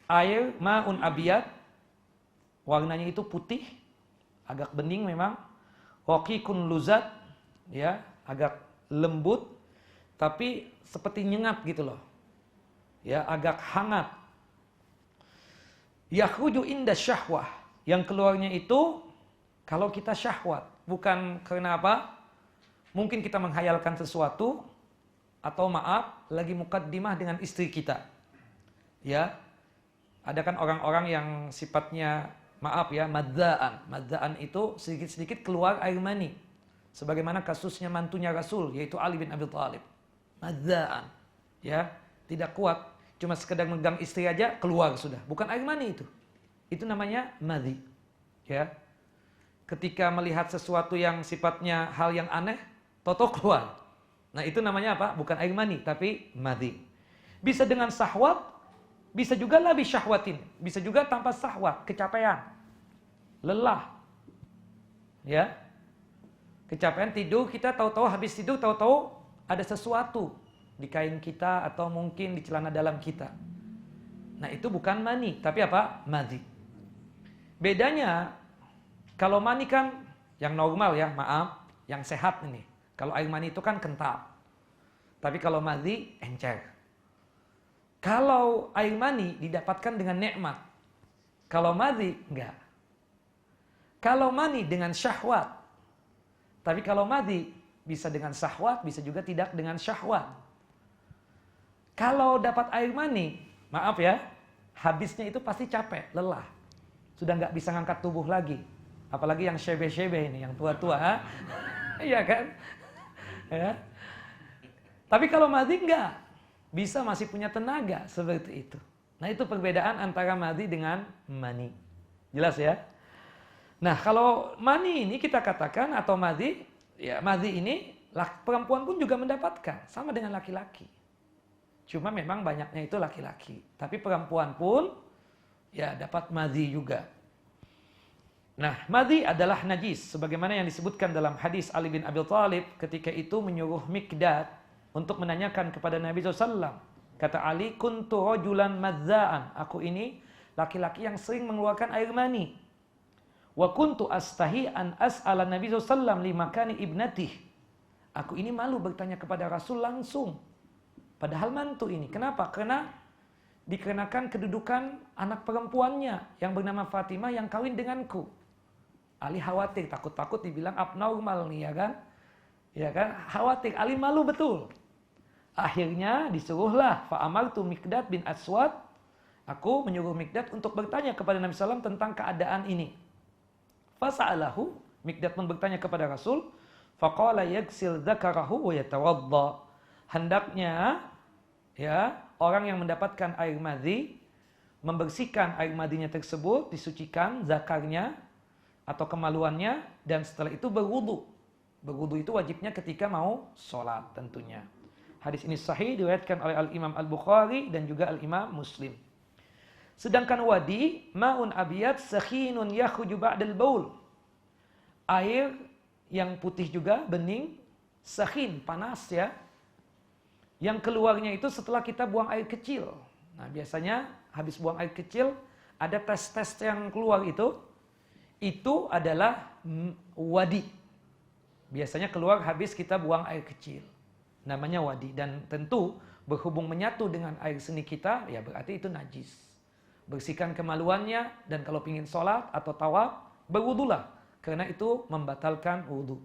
air ma'un abiyat, warnanya itu putih, agak bening memang, raqiqun luzat, ya, agak lembut, tapi seperti nyengat gitu loh. Ya, agak hangat. Yakhruju inda syahwah, yang keluarnya itu kalau kita syahwat, bukan karena apa? Mungkin kita menghayalkan sesuatu, atau maaf, lagi mukaddimah dengan istri kita. Ya, ada kan orang-orang yang sifatnya, maaf ya, madza'an. Madza'an itu sedikit-sedikit keluar air mani. Sebagaimana kasusnya mantunya Rasul, yaitu Ali bin Abi Thalib. Madza'an. Ya, tidak kuat. Cuma sekedar megang istri aja, keluar sudah. Bukan air mani itu. Itu namanya madhi. Ya. Ketika melihat sesuatu yang sifatnya hal yang aneh, toto keluar. Nah, itu namanya apa? Bukan air mani, tapi madhi. Bisa dengan syahwat, bisa juga lebih syahwatin. Bisa juga tanpa syahwat, kecapean, lelah. Ya. Kecapean tidur, kita tahu-tahu habis tidur, tahu-tahu ada sesuatu di kain kita atau mungkin di celana dalam kita. Nah, itu bukan mani, tapi apa? Madhi. Bedanya, kalau mani kan yang normal ya, maaf, yang sehat ini. Kalau air mani itu kan kental. Tapi kalau madhi, encer. Kalau air mani didapatkan dengan nikmat. Kalau madhi, enggak. Kalau mani dengan syahwat. Tapi kalau madhi, bisa dengan syahwat, bisa juga tidak dengan syahwat. Kalau dapat air mani, maaf ya, habisnya itu pasti capek, lelah. Sudah nggak bisa ngangkat tubuh lagi. Apalagi yang shebe-shebe ini, yang tua-tua. Iya kan? Ya. Tapi kalau madhi enggak. Bisa masih punya tenaga seperti itu. Nah, itu perbedaan antara madhi dengan mani. Jelas ya? Nah, kalau mani ini kita katakan atau madhi, ya madhi ini perempuan pun juga mendapatkan. Sama dengan laki-laki. Cuma memang banyaknya itu laki-laki. Tapi perempuan pun ya dapat madhi juga. Nah, madhi adalah najis. Sebagaimana yang disebutkan dalam hadis Ali bin Abi Thalib ketika itu menyuruh Mikdad untuk menanyakan kepada Nabi SAW. Kata Ali, kuntu rajulan madza'an. Aku ini laki-laki yang sering mengeluarkan air mani. Wa kuntu astahi an as'ala Nabi SAW limakani ibnatih. Aku ini malu bertanya kepada Rasul langsung. Padahal mantu ini. Kenapa? Karena dikarenakan kedudukan anak perempuannya yang bernama Fatimah yang kawin denganku. Ali khawatir, takut-takut dibilang abnormal nih ya kan? Ya kan? Khawatir, Ali malu betul. Akhirnya disuruhlah fa'amartu Mikdad bin Aswad. Aku menyuruh Mikdad untuk bertanya kepada Nabi SAW tentang keadaan ini. Fasa'alahu, Mikdad pun bertanya kepada Rasul. Faqala yagsil dzakarahu wa yatawadda. Hendaknya ya orang yang mendapatkan air madhi membersihkan air madhinya tersebut, disucikan zakarnya atau kemaluannya, dan setelah itu berwudu. Berwudu itu wajibnya ketika mau sholat tentunya. Hadis ini sahih diriwayatkan oleh Al-Imam Al-Bukhari dan juga Al-Imam Muslim. Sedangkan wadi, ma'un abiyat sakhinun yakhruju ba'dal baul. Air yang putih juga, bening, sakhin, panas ya. Yang keluarnya itu setelah kita buang air kecil. Nah, biasanya habis buang air kecil, ada tes-tes yang keluar itu adalah wadi. Biasanya keluar habis kita buang air kecil. Namanya wadi. Dan tentu berhubung menyatu dengan air seni kita, ya berarti itu najis. Bersihkan kemaluannya, dan kalau ingin sholat atau tawaf, berwudulah. Karena itu membatalkan wudu.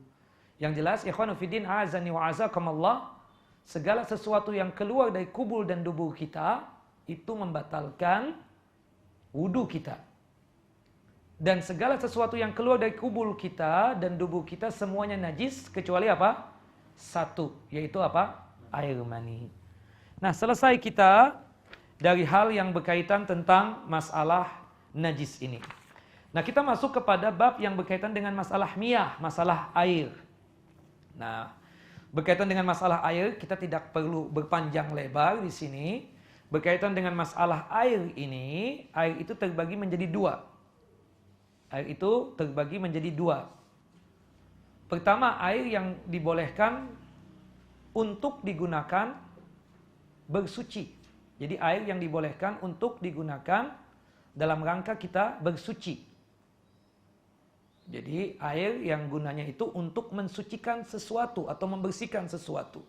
Yang jelas, ikhwanu fiddin azani wa azakumullah, segala sesuatu yang keluar dari kubul dan dubur kita, itu membatalkan wudu kita. Dan segala sesuatu yang keluar dari kubul kita dan dubur kita semuanya najis, kecuali apa? Satu, yaitu apa? Air mani. Nah, selesai kita dari hal yang berkaitan tentang masalah najis ini. Nah, kita masuk kepada bab yang berkaitan dengan masalah miyah, masalah air. Nah, berkaitan dengan masalah air, kita tidak perlu berpanjang lebar di sini. Berkaitan dengan masalah air ini, air itu terbagi menjadi dua. Air itu terbagi menjadi dua. Pertama, air yang dibolehkan untuk digunakan bersuci. Jadi air yang dibolehkan untuk digunakan dalam rangka kita bersuci. Jadi air yang gunanya itu untuk mensucikan sesuatu atau membersihkan sesuatu.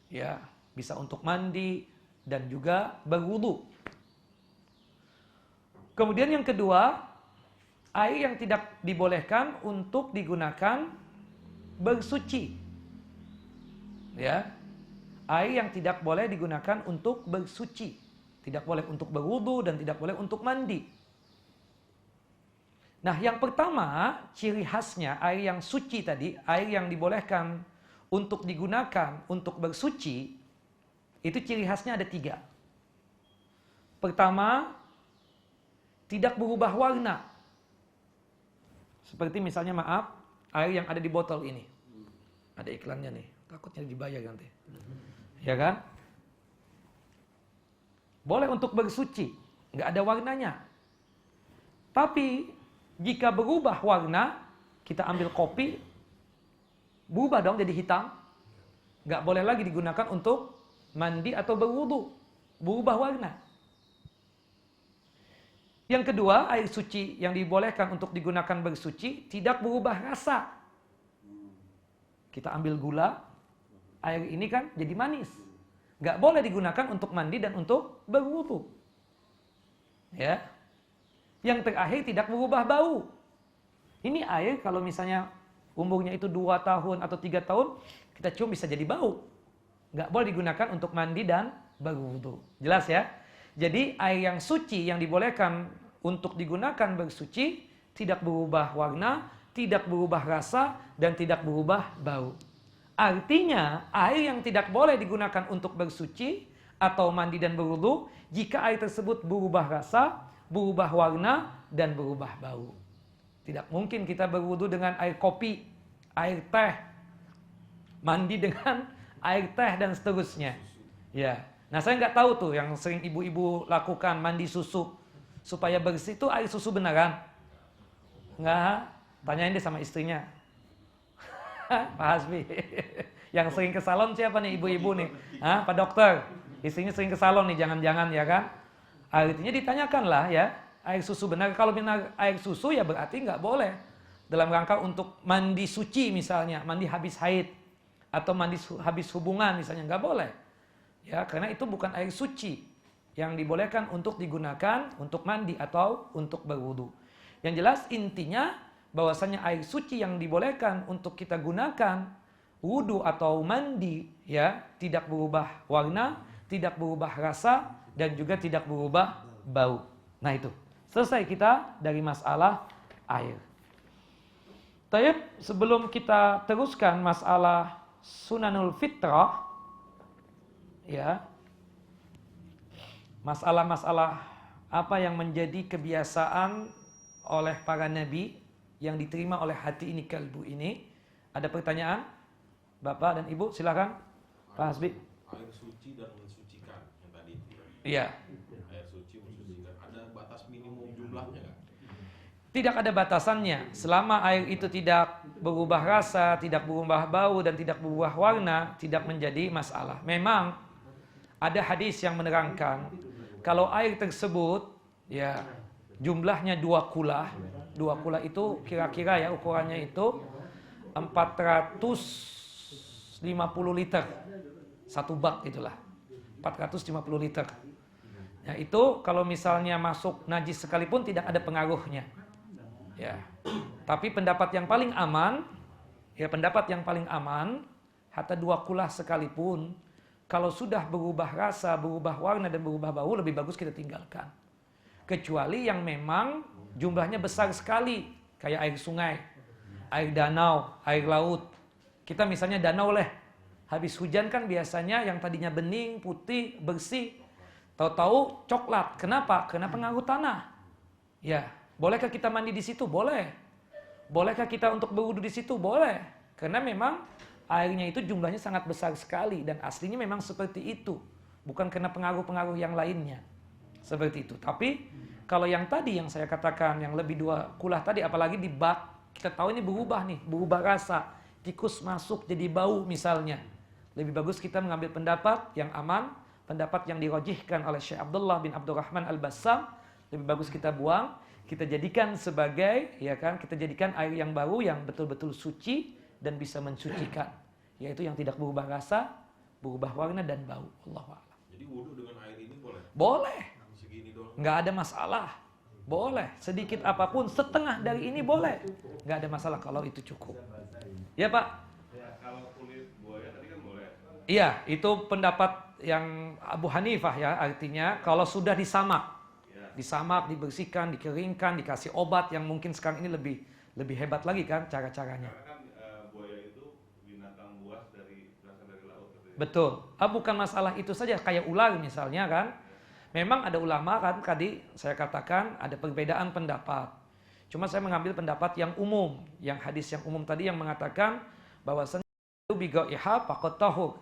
Ya, bisa untuk mandi dan juga berwudu. Kemudian yang kedua, air yang tidak dibolehkan untuk digunakan bersuci. Ya. Air yang tidak boleh digunakan untuk bersuci. Tidak boleh untuk berwudu dan tidak boleh untuk mandi. Nah, yang pertama, ciri khasnya air yang suci tadi, air yang dibolehkan untuk digunakan untuk bersuci, itu ciri khasnya ada 3. Pertama, tidak berubah warna. Seperti misalnya, maaf, air yang ada di botol ini. Ada iklannya nih, takutnya dibayar nanti. Ya kan? Boleh untuk bersuci, nggak ada warnanya. Tapi jika berubah warna, kita ambil kopi, berubah dong jadi hitam. Nggak boleh lagi digunakan untuk mandi atau berwudu, berubah warna. Yang kedua, air suci yang dibolehkan untuk digunakan bersuci tidak berubah rasa. Kita ambil gula, air ini kan jadi manis. Nggak boleh digunakan untuk mandi dan untuk berwudu. Ya. Yang terakhir, tidak berubah bau. Ini air kalau misalnya umurnya itu 2 tahun atau 3 tahun, kita cium bisa jadi bau. Nggak boleh digunakan untuk mandi dan berwudu. Jelas ya? Jadi air yang suci yang dibolehkan untuk digunakan bersuci tidak berubah warna, tidak berubah rasa, dan tidak berubah bau. Artinya air yang tidak boleh digunakan untuk bersuci atau mandi dan berwudu jika air tersebut berubah rasa, berubah warna, dan berubah bau. Tidak mungkin kita berwudu dengan air kopi, air teh, mandi dengan air teh dan seterusnya. Ya. Nah, saya nggak tahu tuh yang sering ibu-ibu lakukan mandi susu supaya bersih itu air susu beneran? Nggak, tanyain deh sama istrinya. Pak Hasbi. Yang sering ke salon siapa nih ibu-ibu nih? Hah, Pak Dokter. Istrinya sering ke salon nih, jangan-jangan ya kan? Artinya ditanyakanlah ya, air susu benar. Kalau benar air susu ya berarti nggak boleh. Dalam rangka untuk mandi suci misalnya, mandi habis haid. Atau mandi habis hubungan misalnya, nggak boleh. Ya, karena itu bukan air suci yang dibolehkan untuk digunakan untuk mandi atau untuk berwudu. Yang jelas intinya bahwasanya air suci yang dibolehkan untuk kita gunakan wudu atau mandi ya tidak berubah warna, tidak berubah rasa dan juga tidak berubah bau. Nah itu, selesai kita dari masalah air. Taib, sebelum kita teruskan masalah sunanul fitrah ya, masalah-masalah apa yang menjadi kebiasaan oleh para nabi yang diterima oleh hati ini, kalbu ini. Ada pertanyaan? Bapak dan Ibu silakan. Pak Hasbi. Air suci dan mensucikan yang tadi itu. Iya. Air suci mensucikan. Ada batas minimum jumlahnya nggak? Tidak ada batasannya. Selama air itu tidak berubah rasa, tidak berubah bau dan tidak berubah warna, tidak menjadi masalah. Memang ada hadis yang menerangkan kalau air tersebut ya jumlahnya 2 kulah. 2 kulah itu kira-kira ya ukurannya itu 450 liter. 1 bak itulah. 450 liter. Ya, itu kalau misalnya masuk najis sekalipun tidak ada pengaruhnya. Ya. Tapi pendapat yang paling aman, hatta 2 kulah sekalipun kalau sudah berubah rasa, berubah warna dan berubah bau lebih bagus kita tinggalkan. Kecuali yang memang jumlahnya besar sekali, kayak air sungai, air danau, air laut. Kita misalnya danau habis hujan kan biasanya yang tadinya bening, putih, bersih, tahu-tahu coklat. Kenapa? Karena pengaruh tanah. Ya, bolehkah kita mandi di situ? Boleh. Bolehkah kita untuk berwudu di situ? Boleh. Karena memang airnya itu jumlahnya sangat besar sekali dan aslinya memang seperti itu. Bukan karena pengaruh-pengaruh yang lainnya. Seperti itu. Tapi kalau yang tadi yang saya katakan yang lebih 2 kulah tadi apalagi di bak Kita tahu ini berubah nih, berubah rasa. Tikus masuk jadi bau misalnya. Lebih bagus kita mengambil pendapat yang aman, pendapat yang dirojihkan oleh Syekh Abdullah bin Abdurrahman Al-Bassam. Lebih bagus kita buang, kita jadikan sebagai, ya kan, kita jadikan air yang baru yang betul-betul suci dan bisa mensucikan. Yaitu yang tidak berubah rasa, berubah warna dan bau. Allahu a'lam. Jadi wudu dengan air ini boleh? Boleh. Segini doang. Nggak ada masalah. Boleh. Sedikit apapun, setengah dari ini boleh. Nggak ada masalah kalau itu cukup. Ya Pak? Ya, kalau kulit buaya tadi kan boleh. Iya, itu pendapat yang Abu Hanifah ya. Artinya kalau sudah disamak. Disamak, dibersihkan, dikeringkan, dikasih obat yang mungkin sekarang ini lebih hebat lagi kan cara-caranya. Karena kan buaya itu binatang buas berasal dari laut. Betul. Bukan masalah itu saja, kayak ular misalnya kan. Memang ada ulama kan tadi saya katakan ada perbedaan pendapat. Cuma saya mengambil pendapat yang umum, yang hadis yang umum tadi yang mengatakan bahwasanya bigaiha faqat tahur.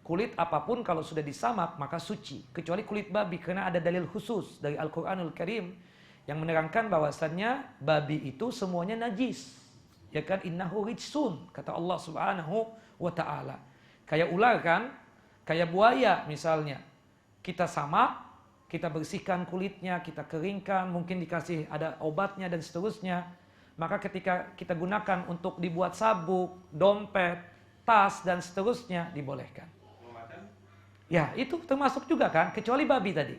Kulit apapun kalau sudah disamak maka suci, kecuali kulit babi karena ada dalil khusus dari Al-Qur'anul Karim yang menerangkan bahwasannya babi itu semuanya najis. Ya kan, innahu rijsun kata Allah Subhanahu wa taala. Kayak ular kan, kayak buaya misalnya. Kita samak, kita bersihkan kulitnya, kita keringkan, mungkin dikasih ada obatnya dan seterusnya. Maka ketika kita gunakan untuk dibuat sabuk, dompet, tas dan seterusnya dibolehkan. Ya, itu termasuk juga kan, kecuali babi tadi.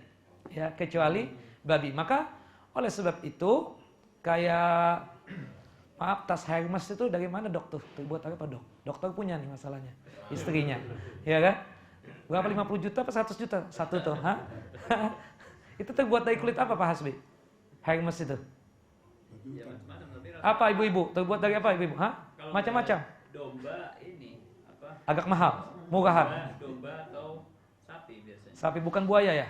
Ya, kecuali babi. Maka oleh sebab itu kayak maaf, tas Hermes itu dari mana dok tuh? Terbuat apa dok? Dokter punya nih masalahnya, istrinya. Ya kan? Berapa 50 juta apa 100 juta? Satu tuh, ha? Itu terbuat dari kulit apa Pak Hasbi? Hermes itu. Apa ibu-ibu? Terbuat dari apa ibu-ibu? Hah? Macam-macam. Domba ini apa? Agak mahal, murahan. Domba atau sapi biasanya. Sapi bukan buaya ya?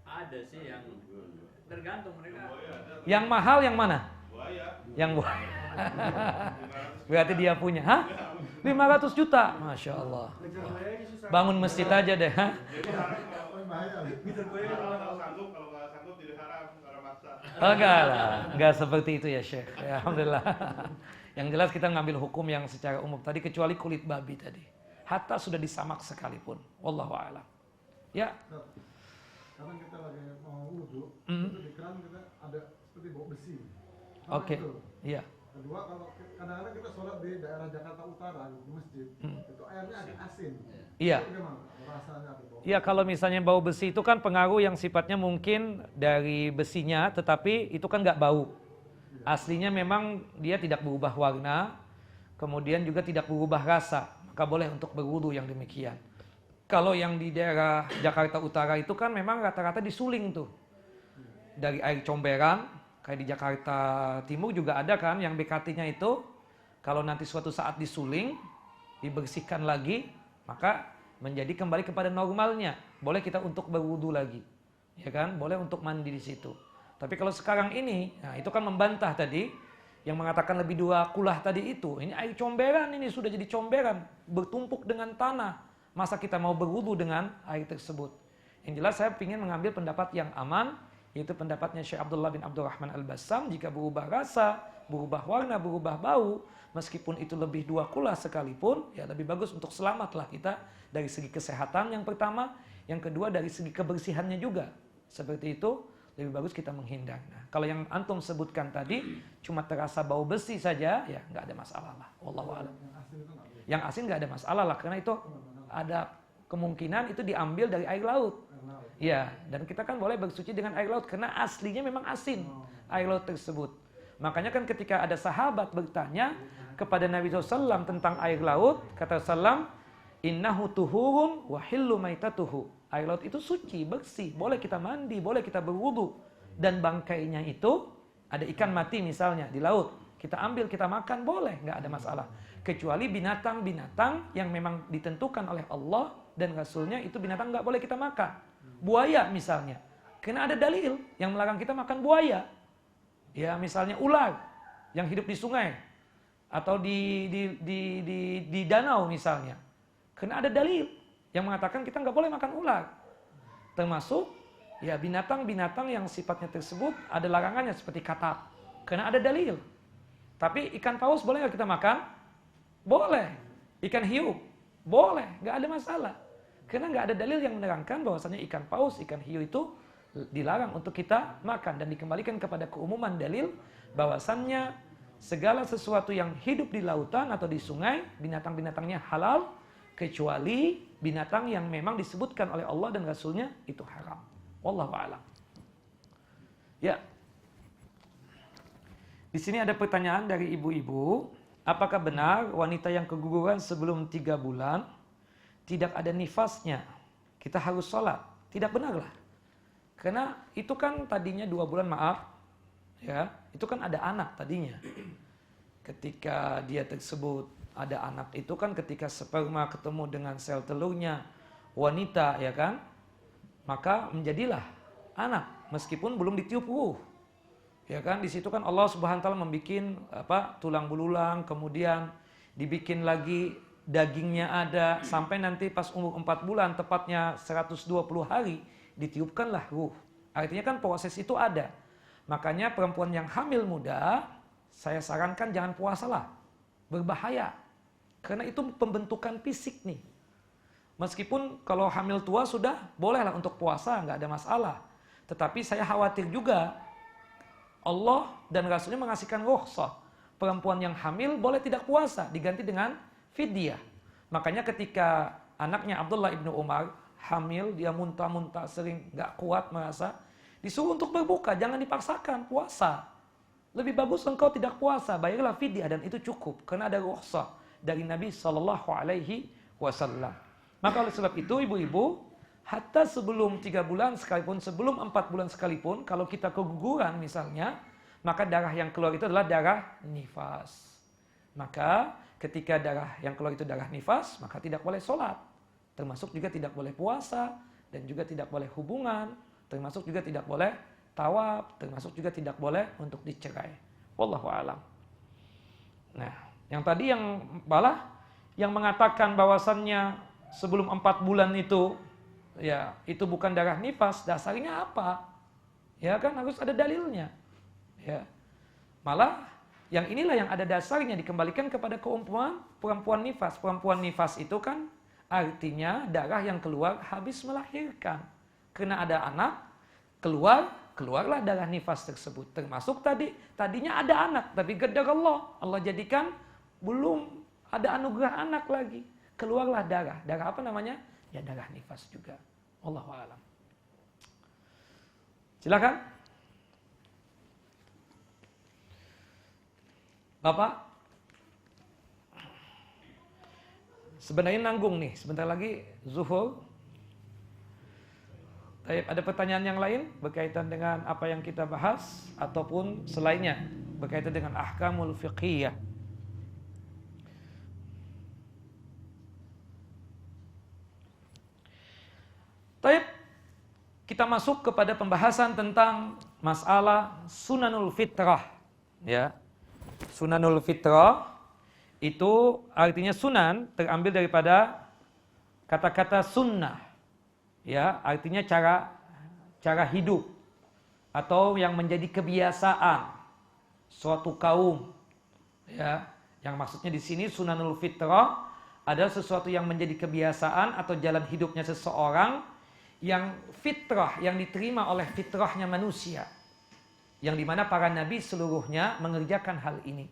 Ada sih yang tergantung mereka. Yang mahal yang mana? Buaya. Yang buaya. Berarti dia punya, hah? 500 juta, Masya Allah. Bangun masjid aja deh, hah? Kalau sanggup tidak haram, haram maksa. Enggak lah, enggak seperti itu ya Syekh. Ya, Alhamdulillah. Yang jelas kita ngambil hukum yang secara umum tadi kecuali kulit babi tadi. Hatta sudah disamak sekalipun. Wallahu a'lam. Ya. Karena kita lagi mau wudhu, itu di keran kita ada seperti bau besi. Oke. Iya. Kedua, kalau kadang-kadang kita sholat di daerah Jakarta Utara di masjid, itu airnya agak asin. Iya. Itu gimana? Rasanya atau bau? Iya, kalau misalnya bau besi itu kan pengaruh yang sifatnya mungkin dari besinya, tetapi itu kan nggak bau. Aslinya memang dia tidak berubah warna, kemudian juga tidak berubah rasa, maka boleh untuk berwudu yang demikian. Kalau yang di daerah Jakarta Utara itu kan memang rata-rata disuling tuh. Dari air comberan, kayak di Jakarta Timur juga ada kan yang BKT-nya itu, kalau nanti suatu saat disuling, dibersihkan lagi, maka menjadi kembali kepada normalnya. Boleh kita untuk berwudu lagi. Ya kan? Boleh untuk mandi di situ. Tapi kalau sekarang ini, nah itu kan membantah tadi, yang mengatakan lebih dua kulah tadi itu. Ini air comberan, ini sudah jadi comberan, bertumpuk dengan tanah. Masa kita mau berwudu dengan air tersebut? Yang jelas saya ingin mengambil pendapat yang aman, yaitu pendapatnya Syekh Abdullah bin Abdurrahman Al-Bassam, jika berubah rasa, berubah warna, berubah bau, meskipun itu lebih dua kulah sekalipun, ya lebih bagus untuk selamatlah kita dari segi kesehatan yang pertama, yang kedua dari segi kebersihannya juga. Seperti itu, lebih bagus kita menghindar. Nah, kalau yang antum sebutkan tadi, cuma terasa bau besi saja, ya nggak ada masalah lah. Wallahu a'lam. Yang asin nggak ada masalah lah, karena itu ada kemungkinan itu diambil dari air laut. Ya, dan kita kan boleh bersuci dengan air laut karena aslinya memang asin air laut tersebut. Makanya kan ketika ada sahabat bertanya kepada Nabi SAW tentang air laut, kata Sallam, innahu tuhurun wa hillu maitatuhu. Air laut itu suci, bersih, boleh kita mandi, boleh kita berwudu. Dan bangkainya itu ada ikan mati misalnya di laut, kita ambil, kita makan, boleh, nggak ada masalah. Kecuali binatang-binatang yang memang ditentukan oleh Allah dan Rasulnya, itu binatang nggak boleh kita makan. Buaya misalnya, karena ada dalil yang melarang kita makan buaya. Ya misalnya ular yang hidup di sungai atau di danau misalnya, karena ada dalil yang mengatakan kita nggak boleh makan ular. Termasuk ya binatang-binatang yang sifatnya tersebut ada larangannya seperti katak, karena ada dalil. Tapi ikan paus boleh nggak kita makan? Boleh. Ikan hiu? Boleh, nggak ada masalah. Karena nggak ada dalil yang menerangkan bahwasanya ikan paus, ikan hiu itu dilarang untuk kita makan. Dan dikembalikan kepada keumuman dalil bahwasannya segala sesuatu yang hidup di lautan atau di sungai, binatang-binatangnya halal, kecuali binatang yang memang disebutkan oleh Allah dan Rasulnya itu haram. Wallahu a'lam. Ya. Di sini ada pertanyaan dari ibu-ibu, apakah benar wanita yang keguguran sebelum 3 bulan tidak ada nifasnya, kita harus sholat? Tidak benarlah. Karena itu kan tadinya 2 bulan, maaf, ya, itu kan ada anak tadinya. Ketika dia tersebut ada anak itu kan ketika sperma ketemu dengan sel telurnya wanita, ya kan, maka menjadilah anak meskipun belum ditiup ruh. Ya kan, di situ kan Allah Subhanahu wa taala membikin tulang belulang, kemudian dibikin lagi dagingnya ada sampai nanti pas umur 4 bulan tepatnya 120 hari ditiupkanlah ruh. Artinya kan proses itu ada. Makanya perempuan yang hamil muda saya sarankan jangan puasalah. Berbahaya. Karena itu pembentukan fisik nih. Meskipun kalau hamil tua sudah bolehlah untuk puasa, nggak ada masalah. Tetapi saya khawatir juga Allah dan Rasulnya mengasihkan rukhsah. Perempuan yang hamil boleh tidak puasa, diganti dengan fidyah. Makanya ketika anaknya Abdullah ibnu Umar hamil, dia muntah-muntah sering nggak kuat merasa, disuruh untuk berbuka, jangan dipaksakan puasa. Lebih bagus engkau tidak puasa, bayarlah fidyah dan itu cukup karena ada rukhsah dari Nabi SAW. Maka oleh sebab itu ibu-ibu, hatta sebelum 3 bulan sekalipun, sebelum 4 bulan sekalipun, kalau kita keguguran misalnya, maka darah yang keluar itu adalah darah nifas. Maka ketika darah yang keluar itu darah nifas, maka tidak boleh sholat. Termasuk juga tidak boleh puasa, dan juga tidak boleh hubungan, termasuk juga tidak boleh tawaf, termasuk juga tidak boleh untuk dicerai. Wallahu a'lam. Nah, yang tadi yang malah yang mengatakan bahwasannya sebelum 4 bulan itu ya itu bukan darah nifas, dasarnya apa? Ya kan harus ada dalilnya. Ya. Malah yang inilah yang ada dasarnya dikembalikan kepada keumpamaan perempuan nifas. Perempuan nifas itu kan artinya darah yang keluar habis melahirkan. Karena ada anak, keluarlah darah nifas tersebut. Termasuk tadinya ada anak, tapi qadar Allah jadikan belum ada anugerah anak lagi. Keluarlah darah. Darah apa namanya? Ya darah nifas juga. Wallahu a'lam. Silakan. Bapak. Sebenarnya nanggung nih, sebentar lagi zuhur. Ada pertanyaan yang lain berkaitan dengan apa yang kita bahas ataupun selainnya berkaitan dengan ahkamul fiqhiyah. Baik, kita masuk kepada pembahasan tentang masalah sunanul fitrah. Ya, sunanul fitrah itu artinya sunan terambil daripada kata-kata sunnah. Ya, artinya cara hidup atau yang menjadi kebiasaan suatu kaum. Ya, yang maksudnya di sini sunanul fitrah adalah sesuatu yang menjadi kebiasaan atau jalan hidupnya seseorang yang fitrah, yang diterima oleh fitrahnya manusia. Yang dimana para nabi seluruhnya mengerjakan hal ini.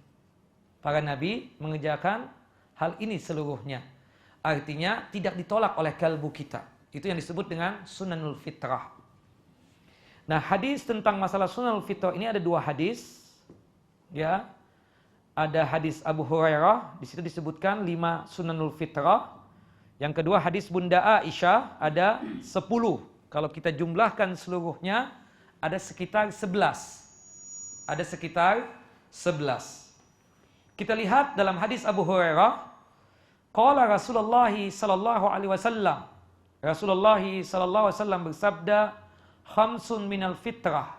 Para nabi mengerjakan hal ini seluruhnya. Artinya tidak ditolak oleh kalbu kita. Itu yang disebut dengan sunanul fitrah. Nah, hadis tentang masalah sunanul fitrah ini ada 2 hadis. Ya. Ada hadis Abu Hurairah, di situ disebutkan 5 sunanul fitrah. Yang kedua hadis Bunda Aisyah ada 10. Kalau kita jumlahkan seluruhnya ada sekitar 11. Ada sekitar 11. Kita lihat dalam hadis Abu Hurairah, qala Rasulullah sallallahu alaihi wasallam. Rasulullah sallallahu alaihi wasallam bersabda, khamsun minal fitrah.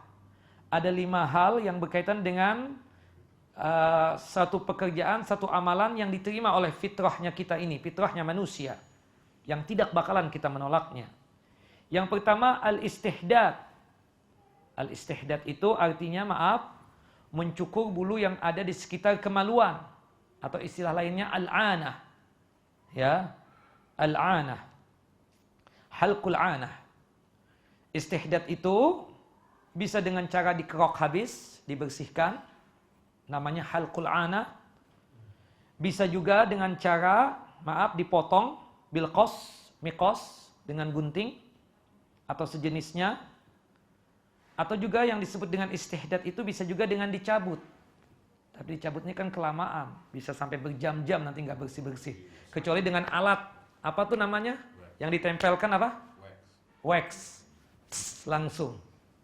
Ada 5 hal yang berkaitan dengan satu pekerjaan, satu amalan yang diterima oleh fitrahnya kita ini, fitrahnya manusia, yang tidak bakalan kita menolaknya. Yang pertama al-istihdad. Al-istihdad itu artinya mencukur bulu yang ada di sekitar kemaluan, atau istilah lainnya al-anah. Ya, al-anah. Halqul anah. Istihdad itu bisa dengan cara dikerok habis, dibersihkan, namanya halqul anah. Bisa juga dengan cara, dipotong bilqos, miqos, dengan gunting atau sejenisnya. Atau juga yang disebut dengan istihdad itu bisa juga dengan dicabut. Tapi dicabutnya kan kelamaan, bisa sampai berjam-jam nanti nggak bersih-bersih. Kecuali dengan alat, apa tuh namanya? Yang ditempelkan apa? Wax. Tss, langsung.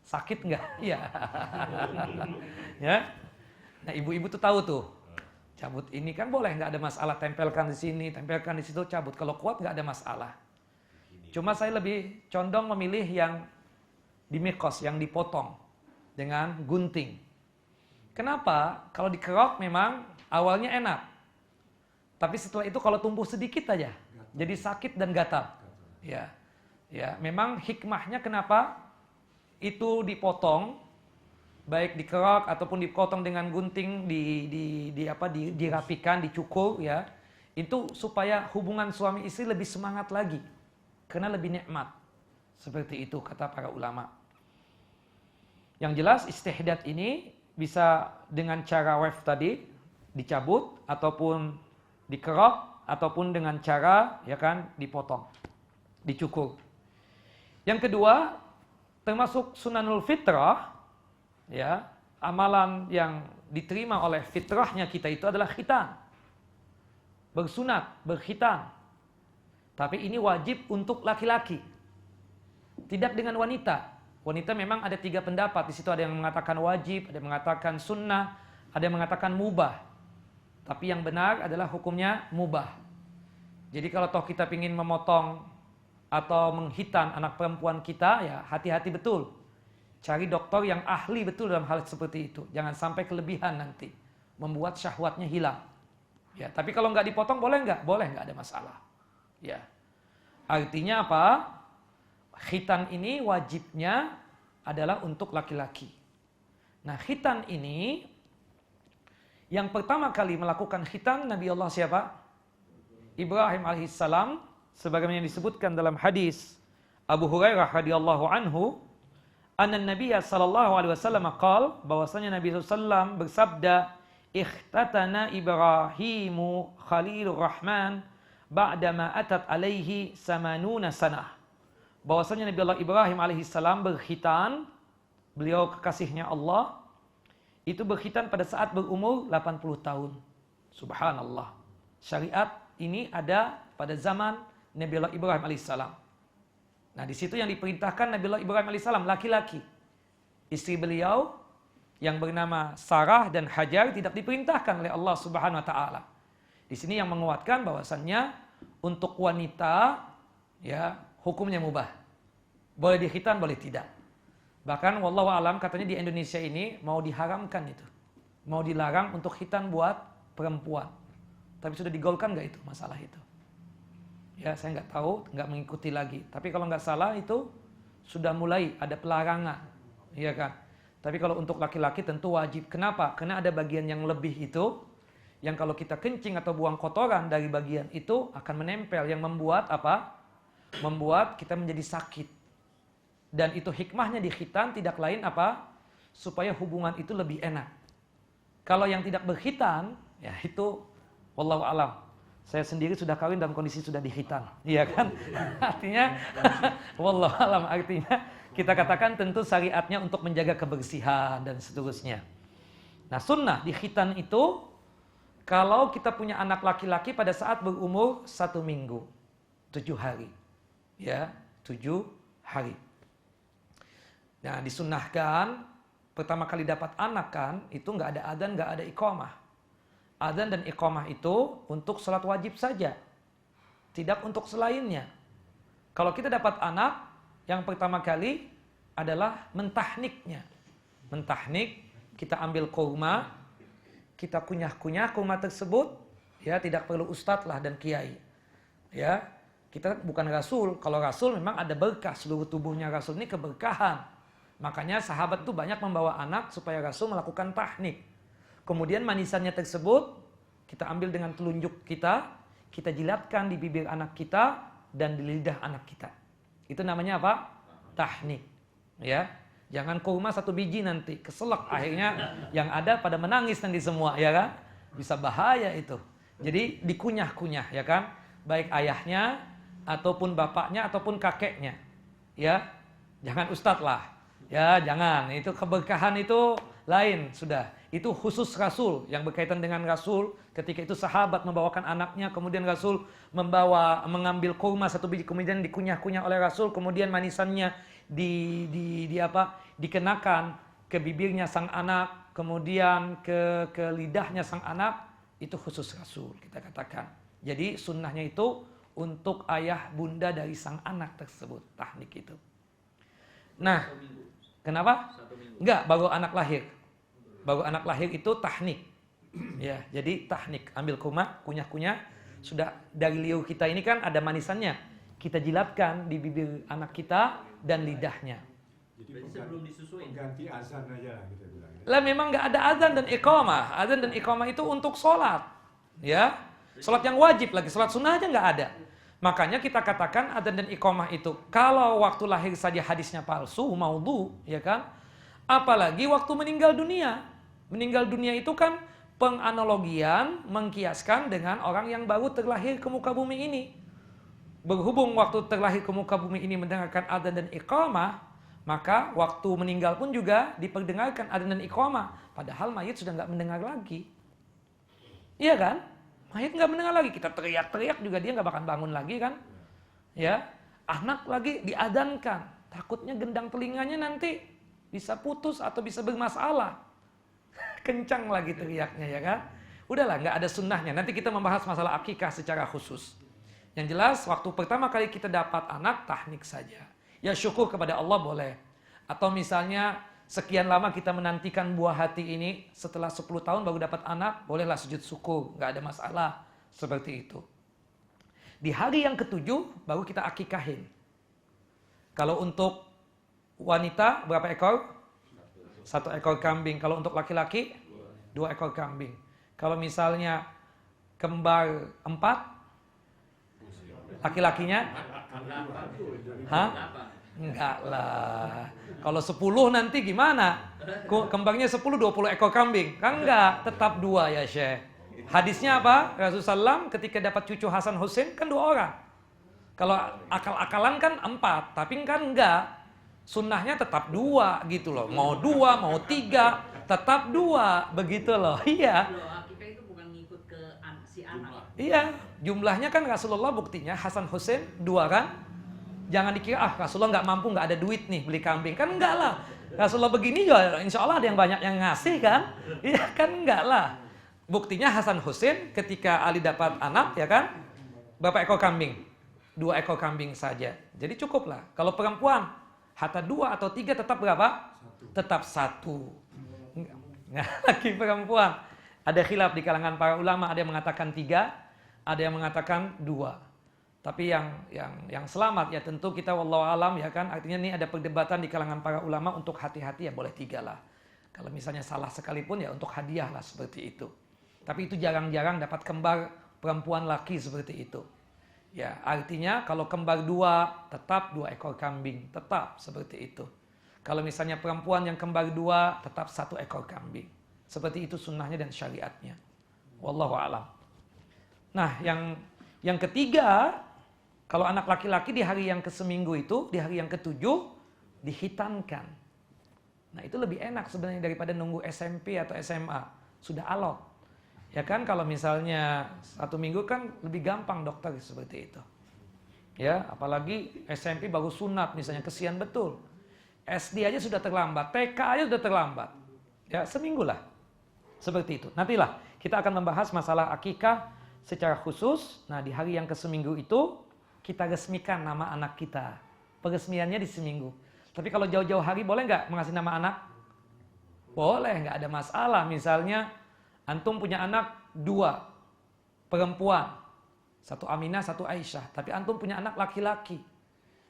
Sakit nggak? Iya. Ya. Nah, ibu-ibu tuh tahu tuh. Cabut ini kan boleh, nggak ada masalah. Tempelkan di sini, tempelkan di situ, cabut. Kalau kuat nggak ada masalah. Cuma saya lebih condong memilih yang dimikos, yang dipotong dengan gunting. Kenapa? Kalau dikerok memang awalnya enak. Tapi setelah itu kalau tumbuh sedikit aja, jadi sakit dan gatal. Ya. Ya, memang hikmahnya kenapa itu dipotong, baik dikerok ataupun dipotong dengan gunting, dirapikan, dicukur ya. Itu supaya hubungan suami istri lebih semangat lagi. Karena lebih nikmat. Seperti itu kata para ulama. Yang jelas istihdad ini bisa dengan cara wave tadi, dicabut ataupun dikerok ataupun dengan cara ya kan dipotong, dicukur. Yang kedua, termasuk sunanul fitrah, ya, amalan yang diterima oleh fitrahnya kita itu adalah khitan. Bersunat, berkhitan. Tapi ini wajib untuk laki-laki. Tidak dengan wanita. Wanita memang ada 3 pendapat. Di situ ada yang mengatakan wajib, ada yang mengatakan sunnah, ada yang mengatakan mubah. Tapi yang benar adalah hukumnya mubah. Jadi kalau toh kita ingin memotong atau menghitan anak perempuan kita, ya hati-hati betul. Cari dokter yang ahli betul dalam hal seperti itu. Jangan sampai kelebihan nanti. Membuat syahwatnya hilang. Ya, tapi kalau nggak dipotong boleh nggak? Boleh, nggak ada masalah. Ya. Artinya apa? Khitan ini wajibnya adalah untuk laki-laki. Nah, khitan ini yang pertama kali melakukan khitan Nabi Allah siapa? Ibrahim alaihissalam, sebagaimana yang disebutkan dalam hadis Abu Hurairah radhiyallahu anhu, anna Nabiya sallallahu alaihi wasallam qaal, bahwasanya Nabi sallallahu bersabda, ikhtatana Ibrahimu Khalilur Rahman ba'dama atat alaihi samanuna sanah. Bahwasanya Nabi Allah Ibrahim alaihissalam berkhitan, beliau kekasihnya Allah, itu berkhitan pada saat berumur 80 tahun. Subhanallah. Syariat ini ada pada zaman Nabi Allah Ibrahim alaihissalam. Nah, di situ yang diperintahkan Nabi Allah Ibrahim alaihissalam laki-laki. Istri beliau yang bernama Sarah dan Hajar tidak diperintahkan oleh Allah Subhanahu wa taala. Di sini yang menguatkan bahwasannya untuk wanita ya hukumnya mubah. Boleh dikhitan, boleh tidak. Bahkan wallahu alam katanya di Indonesia ini mau diharamkan itu. Mau dilarang untuk khitan buat perempuan. Tapi sudah digolkan nggak itu masalah itu? Ya saya nggak tahu, nggak mengikuti lagi. Tapi kalau nggak salah itu sudah mulai ada pelarangan. Iya kan? Tapi kalau untuk laki-laki tentu wajib. Kenapa? Karena ada bagian yang lebih itu. Yang kalau kita kencing atau buang kotoran dari bagian itu akan menempel. Yang membuat apa? Membuat kita menjadi sakit. Dan itu hikmahnya di khitan tidak lain apa? Supaya hubungan itu lebih enak. Kalau yang tidak berkhitan, ya itu wallahu alam. Saya sendiri sudah kawin dalam kondisi sudah dikhitan. Iya kan? Artinya wallahu alam, artinya kita katakan tentu syariatnya untuk menjaga kebersihan dan seterusnya. Nah, sunnah di khitan itu kalau kita punya anak laki-laki pada saat berumur 1 minggu, 7 hari. Ya, 7 hari. Nah, disunnahkan pertama kali dapat anak kan, itu nggak ada adzan, nggak ada iqamah. Adzan dan iqamah itu untuk sholat wajib saja, tidak untuk selainnya. Kalau kita dapat anak, yang pertama kali adalah mentahniknya. Mentahnik, kita ambil kurma, kita kunyah-kunyah kurma tersebut, ya tidak perlu ustadz lah dan kiai. Ya, kita bukan rasul. Kalau rasul memang ada berkah, seluruh tubuhnya rasul ini keberkahan. Makanya sahabat tuh banyak membawa anak supaya Rasul melakukan tahnik. Kemudian manisannya tersebut kita ambil dengan telunjuk kita jilatkan di bibir anak kita dan di lidah anak kita. Itu namanya apa? Tahnik. Ya. Jangan kurma 1 biji nanti keselak, akhirnya yang ada pada menangis nanti semua, ya kan? Bisa bahaya itu. Jadi dikunyah-kunyah, ya kan? Baik ayahnya ataupun bapaknya ataupun kakeknya. Ya. Jangan ustadz lah. Ya, jangan. Itu keberkahan itu lain sudah. Itu khusus Rasul yang berkaitan dengan Rasul. Ketika itu sahabat membawakan anaknya, kemudian Rasul mengambil kurma 1 biji, kemudian dikunyah-kunyah oleh Rasul, kemudian manisannya dikenakan ke bibirnya sang anak, kemudian ke lidahnya sang anak. Itu khusus Rasul kita katakan. Jadi sunnahnya itu untuk ayah bunda dari sang anak tersebut, tahnik itu. Nah, kenapa? Enggak, baru anak lahir. Baru anak lahir itu tahnik. Ya, jadi tahnik, ambil kurma, kunyah-kunyah. Sudah dari liur kita ini kan ada manisannya. Kita jilatkan di bibir anak kita dan lidahnya. Jadi sebelum disusuin. ganti azan aja lah kita bilang. Lah memang enggak ada azan dan iqamah. Azan dan iqamah itu untuk sholat. Ya, sholat yang wajib lagi, sholat sunnah aja enggak ada. Makanya kita katakan adzan dan iqamah itu kalau waktu lahir saja hadisnya palsu, maudhu, ya kan? Apalagi waktu meninggal dunia. Meninggal dunia itu kan penganalogian, mengkiaskan dengan orang yang baru terlahir ke muka bumi ini. Berhubung waktu terlahir ke muka bumi ini mendengarkan adzan dan iqamah, maka waktu meninggal pun juga diperdengarkan adzan dan iqamah. Padahal mayit sudah nggak mendengar lagi. Iya kan? Mayit nggak mendengar lagi, kita teriak-teriak juga dia nggak bakal bangun lagi kan? Ya, anak lagi diadzankan, takutnya gendang telinganya nanti bisa putus atau bisa bermasalah. Kencang lagi teriaknya ya kan? Udahlah, nggak ada sunnahnya. Nanti kita membahas masalah akikah secara khusus. Yang jelas waktu pertama kali kita dapat anak tahnik saja. Ya syukur kepada Allah boleh. Atau misalnya sekian lama kita menantikan buah hati ini, setelah 10 tahun baru dapat anak, bolehlah sujud syukur, nggak ada masalah seperti itu. Di hari yang ke-7 baru kita akikahin. Kalau untuk wanita berapa ekor? 1 ekor kambing. Kalau untuk laki-laki 2 ekor kambing. Kalau misalnya kembar 4, laki-lakinya? Hah? Enggak lah. Kalau 10 nanti gimana? Kembarnya 10, 20 ekor kambing. Kan enggak, tetap 2 ya Syekh. Hadisnya apa? Rasulullah SAW ketika dapat cucu Hasan Husain kan 2 orang. Kalau akal-akalan kan 4, tapi kan enggak. Sunnahnya tetap 2 gitu loh. Mau 2, mau 3, tetap 2 begitu loh. Iya. Akikah itu bukan ngikut ke si anak. Iya, jumlahnya kan Rasulullah buktinya Hasan Husain 2 kan? Jangan dikira Rasulullah nggak mampu, nggak ada duit nih beli kambing. Kan enggak lah. Rasulullah begini juga insya Allah ada yang banyak yang ngasih kan? Iya kan enggak lah. Buktinya Hasan Husain ketika Ali dapat anak ya kan? Berapa ekor kambing? 2 ekor kambing saja. Jadi cukup lah. Kalau perempuan hatta 2 atau 3 tetap berapa? Tetap 1. Nggak lagi perempuan. Ada khilaf di kalangan para ulama, ada yang mengatakan 3, ada yang mengatakan 2. Tapi yang selamat ya tentu kita wallahu alam ya kan, artinya ini ada perdebatan di kalangan para ulama untuk hati-hati ya boleh 3 lah. Kalau misalnya salah sekalipun ya untuk hadiah lah seperti itu. Tapi itu jarang-jarang dapat kembar perempuan laki seperti itu. Ya artinya kalau kembar 2 tetap 2 ekor kambing, tetap seperti itu. Kalau misalnya perempuan yang kembar 2 tetap 1 ekor kambing. Seperti itu sunnahnya dan syariatnya. Wallahu alam. Nah yang ketiga, kalau anak laki-laki di hari yang ke-seminggu itu, di hari yang ke-7 dihitankan. Nah itu lebih enak sebenarnya daripada nunggu SMP atau SMA. Sudah alot. Ya kan kalau misalnya 1 minggu kan lebih gampang dokter seperti itu. Ya, apalagi SMP baru sunat misalnya, kesian betul. SD aja sudah terlambat, TK aja sudah terlambat. Ya, seminggu lah. Seperti itu. Nantilah kita akan membahas masalah akikah secara khusus. Nah, di hari yang ke-seminggu itu kita resmikan nama anak kita. Peresmiannya di seminggu. Tapi kalau jauh-jauh hari boleh nggak mengasih nama anak? Boleh, nggak ada masalah. Misalnya antum punya anak 2 perempuan, 1 Aminah, 1 Aisyah. Tapi antum punya anak laki-laki.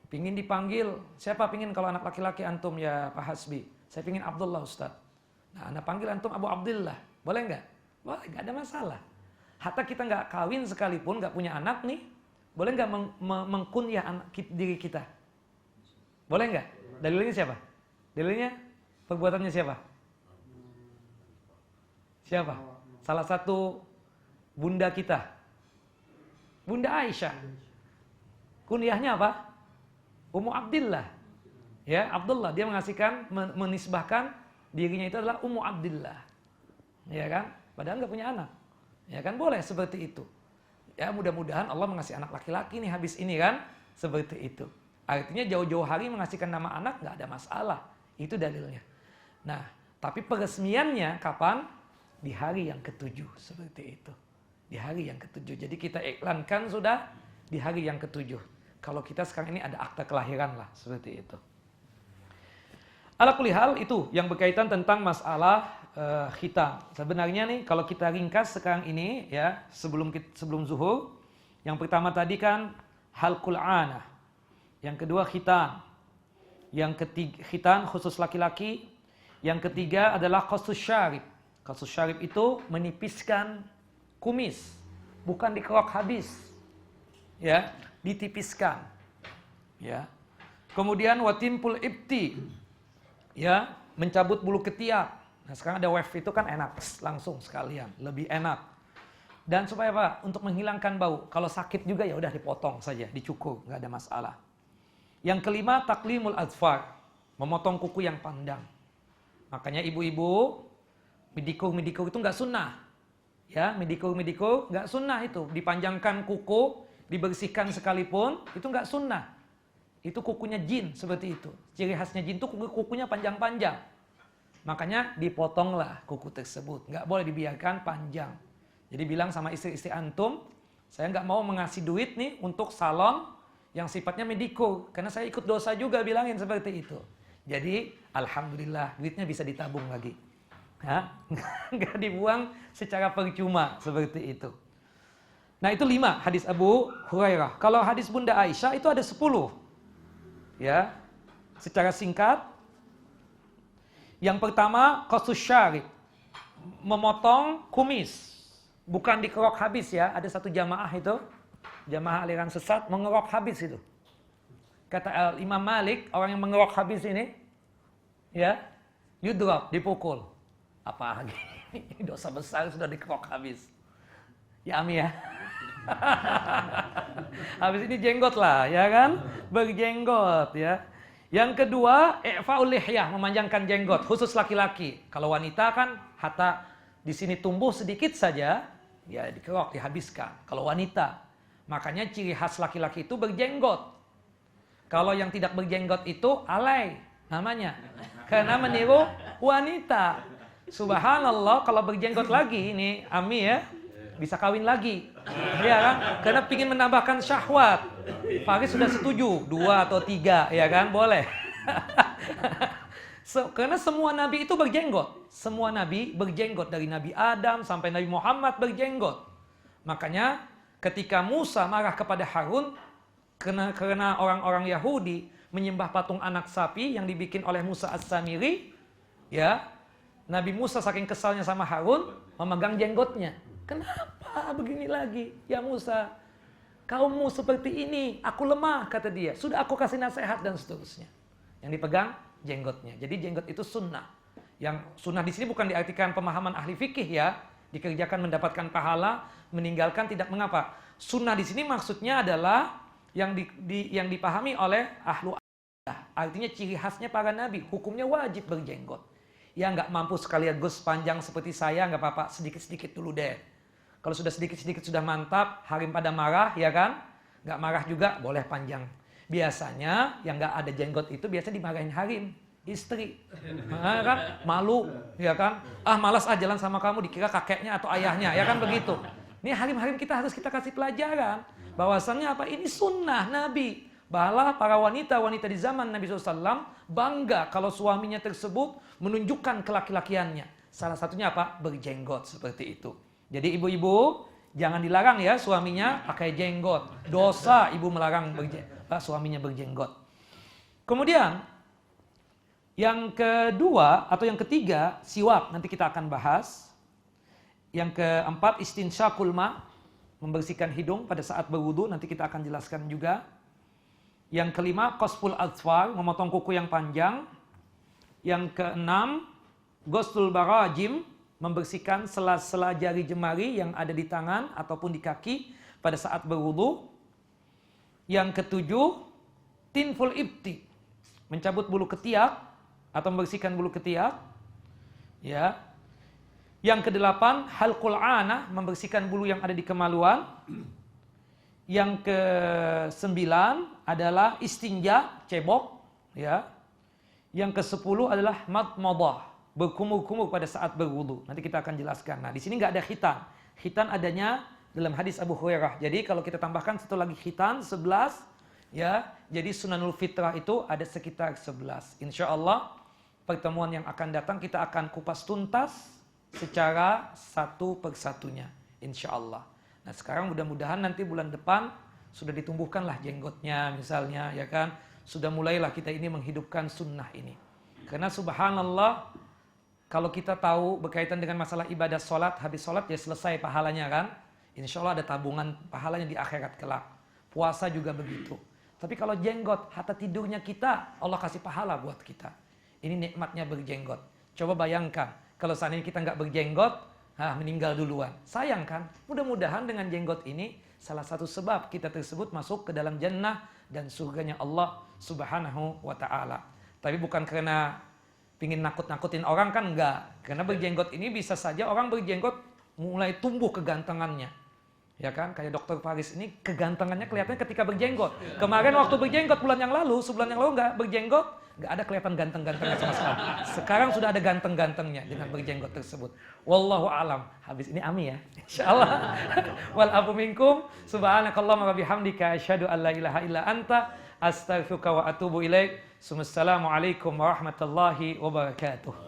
Pingin dipanggil, siapa pingin kalau anak laki-laki antum ya Pak Hasbi? Saya pingin Abdullah Ustaz. Nah, anak panggil antum Abu Abdillah. Boleh nggak? Boleh, nggak ada masalah. Hatta kita nggak kawin sekalipun, nggak punya anak nih, boleh nggak mengkunyah diri kita? Boleh nggak? Dalilnya siapa? Dalilnya perbuatannya siapa? Siapa? Salah satu bunda kita. Bunda Aisyah. Kunyahnya apa? Ummu Abdillah. Ya, Abdullah. Dia mengasihkan, menisbahkan dirinya itu adalah Ummu Abdillah. Ya kan? Padahal nggak punya anak. Ya kan? Boleh seperti itu. Ya, mudah-mudahan Allah mengasih anak laki-laki nih habis ini kan? Seperti itu. Artinya jauh-jauh hari mengasihkan nama anak nggak ada masalah. Itu dalilnya. Nah, tapi peresmiannya kapan? Di hari yang ke-7 seperti itu. Di hari yang ke-7. Jadi kita iklankan sudah di hari yang ke-7. Kalau kita sekarang ini ada akta kelahiran lah seperti itu. Ala kulli hal itu yang berkaitan tentang masalah khitan. Sebenarnya nih kalau kita ringkas sekarang ini ya sebelum zuhur, yang pertama tadi kan halqul anah. Yang kedua khitan. Yang ketiga khitan khusus laki-laki. Yang ketiga adalah qasus syarib. Qasus syarib itu menipiskan kumis, bukan dikerok habis. Ya, ditipiskan. Ya. Kemudian watimpul ibti. Ya, mencabut bulu ketiak. Nah, sekarang ada wave itu kan enak, langsung sekalian, lebih enak. Dan supaya apa? Untuk menghilangkan bau. Kalau sakit juga ya udah dipotong saja, dicukur, nggak ada masalah. Yang kelima taklimul azfar, memotong kuku yang panjang. Makanya ibu-ibu medikur itu nggak sunnah. Ya, medikur nggak sunnah itu. Dipanjangkan kuku, dibersihkan sekalipun, itu nggak sunnah. Itu kukunya jin seperti itu. Ciri khasnya jin itu kukunya panjang-panjang. Makanya dipotonglah kuku tersebut. Nggak boleh dibiarkan panjang. Jadi bilang sama istri-istri antum, saya nggak mau mengasih duit nih untuk salon yang sifatnya medikur. Karena saya ikut dosa juga bilangin seperti itu. Jadi alhamdulillah duitnya bisa ditabung lagi. Nggak dibuang secara percuma seperti itu. Nah itu 5 hadis Abu Hurairah. Kalau hadis Bunda Aisyah itu ada 10. Ya, secara singkat. Yang pertama qasus syarib, memotong kumis, bukan dikerok habis ya. Ada satu jamaah itu, jamaah aliran sesat mengerok habis itu. Kata Imam Malik, orang yang mengerok habis ini, ya, yudrab, dipukul. Apa lagi? Dosa besar sudah dikerok habis. Ya Ami ya. Habis ini jenggot lah, ya kan? Berjenggot ya. Yang kedua, i'fa'ul lihyah, memanjangkan jenggot, khusus laki-laki. Kalau wanita kan hatta di sini tumbuh sedikit saja, ya dikerok, dihabiskan. Kalau wanita, makanya ciri khas laki-laki itu berjenggot. Kalau yang tidak berjenggot itu alay namanya. Karena meniru wanita. Subhanallah, kalau berjenggot lagi ini Ami ya, bisa kawin lagi. Ya kan? Karena pingin menambahkan syahwat. Faris sudah setuju 2 atau 3, ya kan? Boleh. Karena semua nabi itu berjenggot. Semua nabi berjenggot dari Nabi Adam sampai Nabi Muhammad berjenggot. Makanya ketika Musa marah kepada Harun karena orang-orang Yahudi menyembah patung anak sapi yang dibikin oleh Musa As-Samiri, ya. Nabi Musa saking kesalnya sama Harun memegang jenggotnya. Kenapa begini lagi? Ya Musa, kaummu seperti ini, aku lemah, kata dia. Sudah aku kasih nasihat dan seterusnya. Yang dipegang jenggotnya. Jadi jenggot itu sunnah. Yang sunnah di sini bukan diartikan pemahaman ahli fikih ya. Dikerjakan mendapatkan pahala, meninggalkan tidak mengapa. Sunnah di sini maksudnya adalah yang dipahami oleh ahlu akidah. Artinya ciri khasnya para nabi. Hukumnya wajib berjenggot. Ya nggak mampu sekaligus panjang seperti saya, nggak apa-apa, sedikit-sedikit dulu deh. Kalau sudah sedikit-sedikit sudah mantap, harim pada marah, ya kan? Nggak marah juga, boleh panjang. Biasanya yang nggak ada jenggot itu biasa dimarahin harim, istri. Nah, kan? Malu, ya kan? Ah malas jalan sama kamu, dikira kakeknya atau ayahnya, ya kan begitu. Ini harim-harim kita harus kita kasih pelajaran. Bahwasannya apa? Ini sunnah Nabi. Bahwa para wanita-wanita di zaman Nabi SAW bangga kalau suaminya tersebut menunjukkan kelaki-lakiannya. Salah satunya apa? Berjenggot seperti itu. Jadi ibu-ibu jangan dilarang ya suaminya pakai jenggot. Dosa ibu melarang suaminya berjenggot. Kemudian yang kedua atau yang ketiga, siwak, nanti kita akan bahas. Yang keempat, istinsyaqul ma, membersihkan hidung pada saat berwudu, nanti kita akan jelaskan juga. Yang kelima, qasful adfar, memotong kuku yang panjang. Yang keenam, ghusl barajim, membersihkan sela-sela jari jemari yang ada di tangan ataupun di kaki pada saat berwudu. Yang ketujuh, tinful ibti, mencabut bulu ketiak atau membersihkan bulu ketiak. Ya. Yang kedelapan, halqul anah, membersihkan bulu yang ada di kemaluan. Yang kesembilan adalah istinja, cebok, ya. Yang kesepuluh adalah madmadah, berkumur-kumur pada saat berwudu. Nanti kita akan jelaskan. Nah, di sini nggak ada khitan. Khitan adanya dalam hadis Abu Hurairah. Jadi kalau kita tambahkan satu lagi khitan 11, ya. Jadi sunanul fitrah itu ada sekitar 11. Insya Allah pertemuan yang akan datang kita akan kupas tuntas secara satu persatunya, insya Allah. Nah sekarang mudah-mudahan nanti bulan depan sudah ditumbuhkanlah jenggotnya misalnya, ya kan. Sudah mulailah kita ini menghidupkan sunnah ini. Karena subhanallah, kalau kita tahu berkaitan dengan masalah ibadah sholat, habis sholat ya selesai pahalanya kan. Insya Allah ada tabungan pahalanya di akhirat kelak. Puasa juga begitu. Tapi kalau jenggot, harta tidurnya kita, Allah kasih pahala buat kita. Ini nikmatnya berjenggot. Coba bayangkan, kalau seandainya kita nggak berjenggot, meninggal duluan. Sayang kan? Mudah-mudahan dengan jenggot ini salah satu sebab kita tersebut masuk ke dalam jannah dan surganya Allah Subhanahu wa ta'ala. Tapi bukan karena pingin nakut-nakutin orang kan, enggak. Karena berjenggot ini bisa saja orang berjenggot mulai tumbuh kegantengannya. Ya kan? Kayak Dr. Faris ini kegantengannya kelihatannya ketika berjenggot. Kemarin waktu berjenggot bulan yang lalu, sebulan yang lalu nggak berjenggot, nggak ada kelihatan ganteng-gantengnya sama sekali. Sekarang sudah ada ganteng-gantengnya dengan berjenggot tersebut. Wallahu alam. Habis ini ami ya, insyaallah. Wal afu minkum. Subhanakallahumma wa bihamdika asyhadu an la ilaha illa anta astaghfiruka wa atubu ilaik. Assalamualaikum warahmatullahi wabarakatuh.